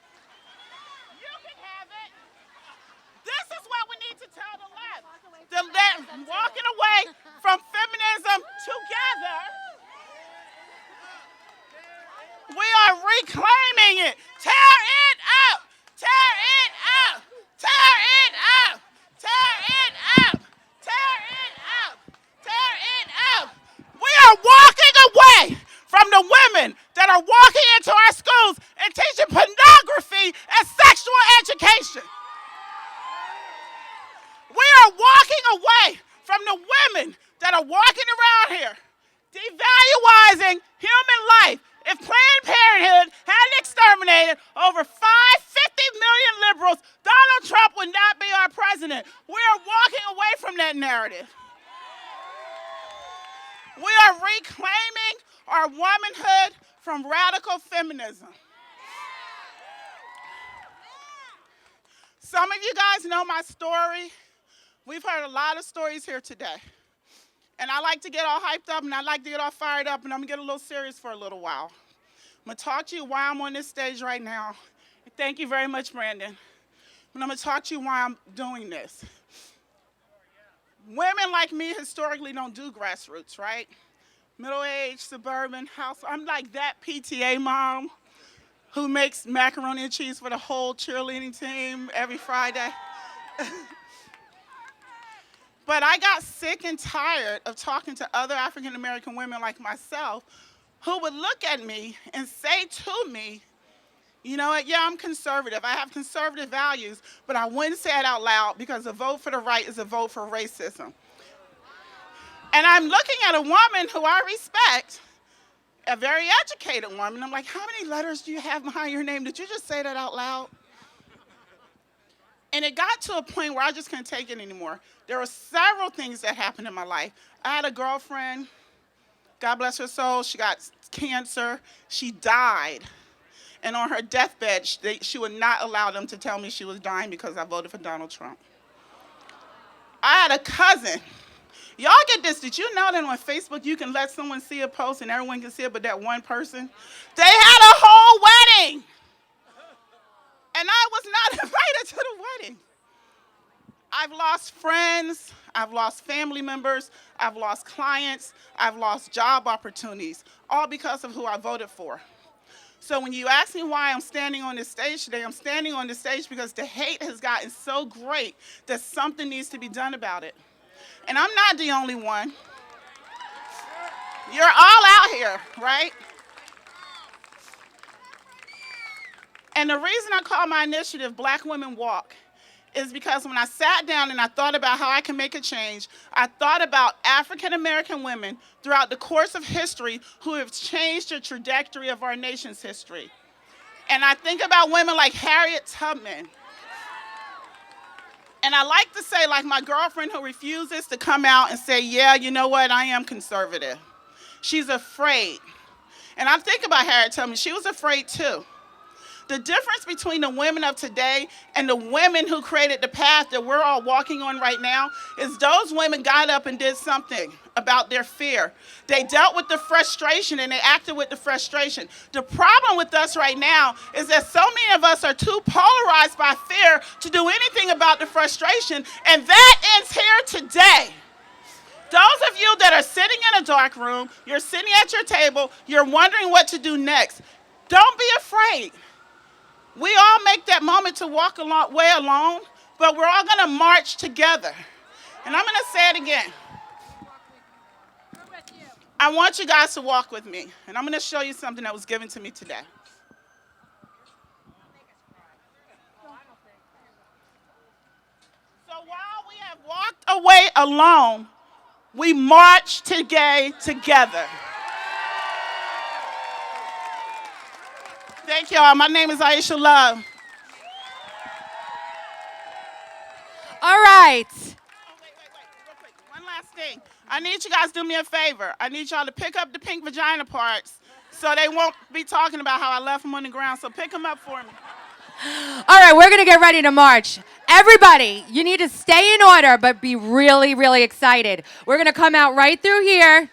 away from the women that are walking around here devaluing human life. If Planned Parenthood hadn't exterminated over 550 million liberals, Donald Trump would not be our president. We are walking away from that narrative. We are reclaiming our womanhood from radical feminism. Some of you guys know my story. We've heard a lot of stories here today. And I like to get all hyped up and I like to get all fired up, and I'm gonna get a little serious for a little while. I'm gonna talk to you why I'm on this stage right now. Thank you very much, Brandon. And I'm gonna talk to you why I'm doing this. Women like me historically don't do grassroots, right? Middle-aged, suburban house. I'm like that PTA mom who makes macaroni and cheese for the whole cheerleading team every Friday. But I got sick and tired of talking to other African American women like myself who would look at me and say to me, you know what, yeah, I'm conservative. I have conservative values, but I wouldn't say it out loud because a vote for the right is a vote for racism. And I'm looking at a woman who I respect, a very educated woman. I'm like, how many letters do you have behind your name? Did you just say that out loud? And it got to a point where I just couldn't take it anymore. There were several things that happened in my life. I had a girlfriend, God bless her soul, she got cancer, she died. And on her deathbed, she would not allow them to tell me she was dying because I voted for Donald Trump. I had a cousin. Y'all get this, did you know that on Facebook you can let someone see a post and everyone can see it but that one person? They had a whole wedding. And I was not invited to the wedding. I've lost friends, I've lost family members, I've lost clients, I've lost job opportunities, all because of who I voted for. So when you ask me why I'm standing on this stage today, I'm standing on this stage because the hate has gotten so great that something needs to be done about it. And I'm not the only one. You're all out here, right? And the reason I call my initiative Black Women Walk is because when I sat down and I thought about how I can make a change, I thought about African American women throughout the course of history who have changed the trajectory of our nation's history. And I think about women like Harriet Tubman. And I like to say, like my girlfriend who refuses to come out and say, yeah, you know what, I am conservative. She's afraid. And I think about Harriet Tubman, she was afraid too. The difference between the women of today and the women who created the path that we're all walking on right now is those women got up and did something about their fear. They dealt with the frustration and they acted with the frustration. The problem with us right now is that so many of us are too polarized by fear to do anything about the frustration, and that ends here today. Those of you that are sitting in a dark room, you're sitting at your table, you're wondering what to do next. Don't be afraid. We all make that moment to walk away alone, but we're all going to march together. And I'm going to say it again. I want you guys to walk with me, and I'm going to show you something that was given to me today. So while we have walked away alone, we march today together. Thank y'all. My name is Aisha Love. All right. Oh, wait, real quick. One last thing. I need you guys to do me a favor. I need y'all to pick up the pink vagina parts so they won't be talking about how I left them on the ground. So pick them up for me. All right, we're going to get ready to march. Everybody, you need to stay in order, but be really, really excited. We're going to come out right through here.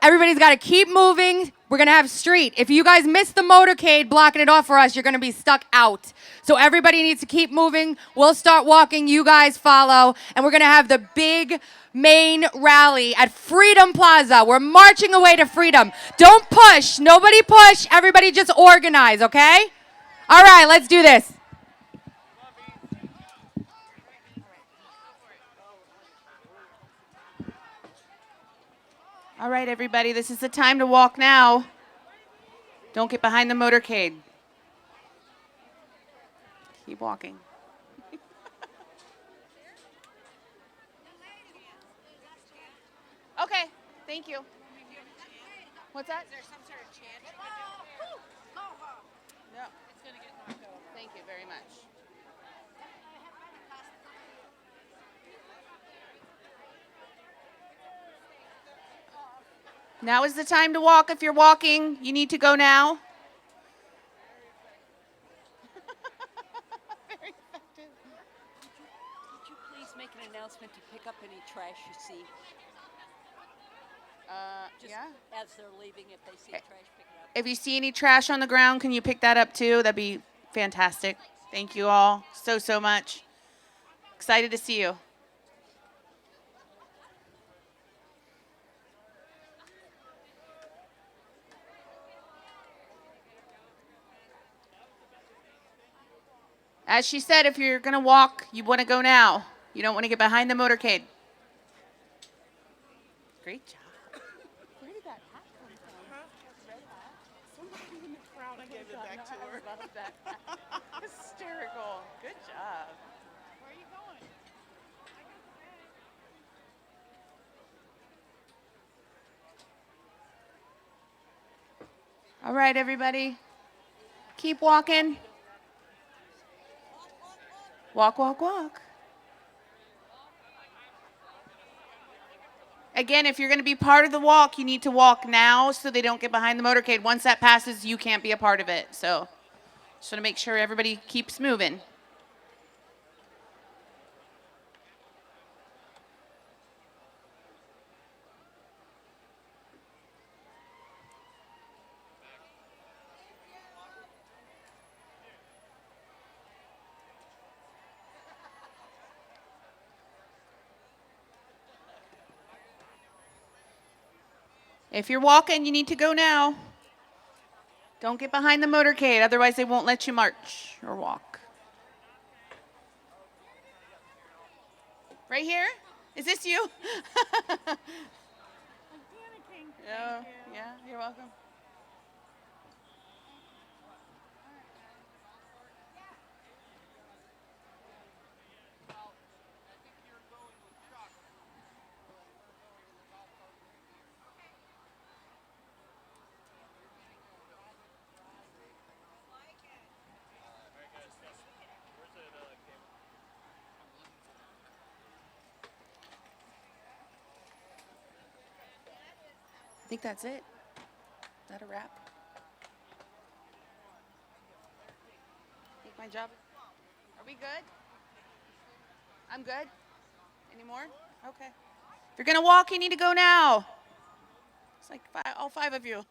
Everybody's got to keep moving. We're going to have street. If you guys miss the motorcade blocking it off for us, you're going to be stuck out. So everybody needs to keep moving. We'll start walking. You guys follow. And we're going to have the big main rally at Freedom Plaza. We're marching away to freedom. Don't push. Nobody push. Everybody just organize, okay? All right, let's do this. All right, everybody, this is the time to walk now. Don't get behind the motorcade. Keep walking. Thank you. What's that? Is there some sort of chant? No. It's going to get knocked over. Thank you very much. Now is the time to walk. If you're walking, you need to go now. Very effective. Could you please make an announcement to pick up any trash you see? Just Yeah. as they're leaving, if they see trash, pick it up. If you see any trash on the ground, can you pick that up too? That'd be fantastic. Thank you all so much. Excited to see you. As she said, if you're going to walk, you want to go now. You don't want to get behind the motorcade. Great job. Where did that hat come from? Red hat? Somebody in the crowd, I gave it back to her. Hysterical. Good job. Where are you going? All right, everybody. Keep walking. Walk, walk, walk. Again, if you're going to be part of the walk, you need to walk now so they don't get behind the motorcade. Once that passes, you can't be a part of it. So just want to make sure everybody keeps moving. If you're walking, you need to go now. Don't get behind the motorcade, otherwise they won't let you march or walk. Right here? Is this you? I'm panicking. Yeah, yeah, you're welcome. I think that's it. Is that a wrap? I think my job. Are we good? I'm good. Any more? Okay. If you're gonna walk, you need to go now. It's like all five of you.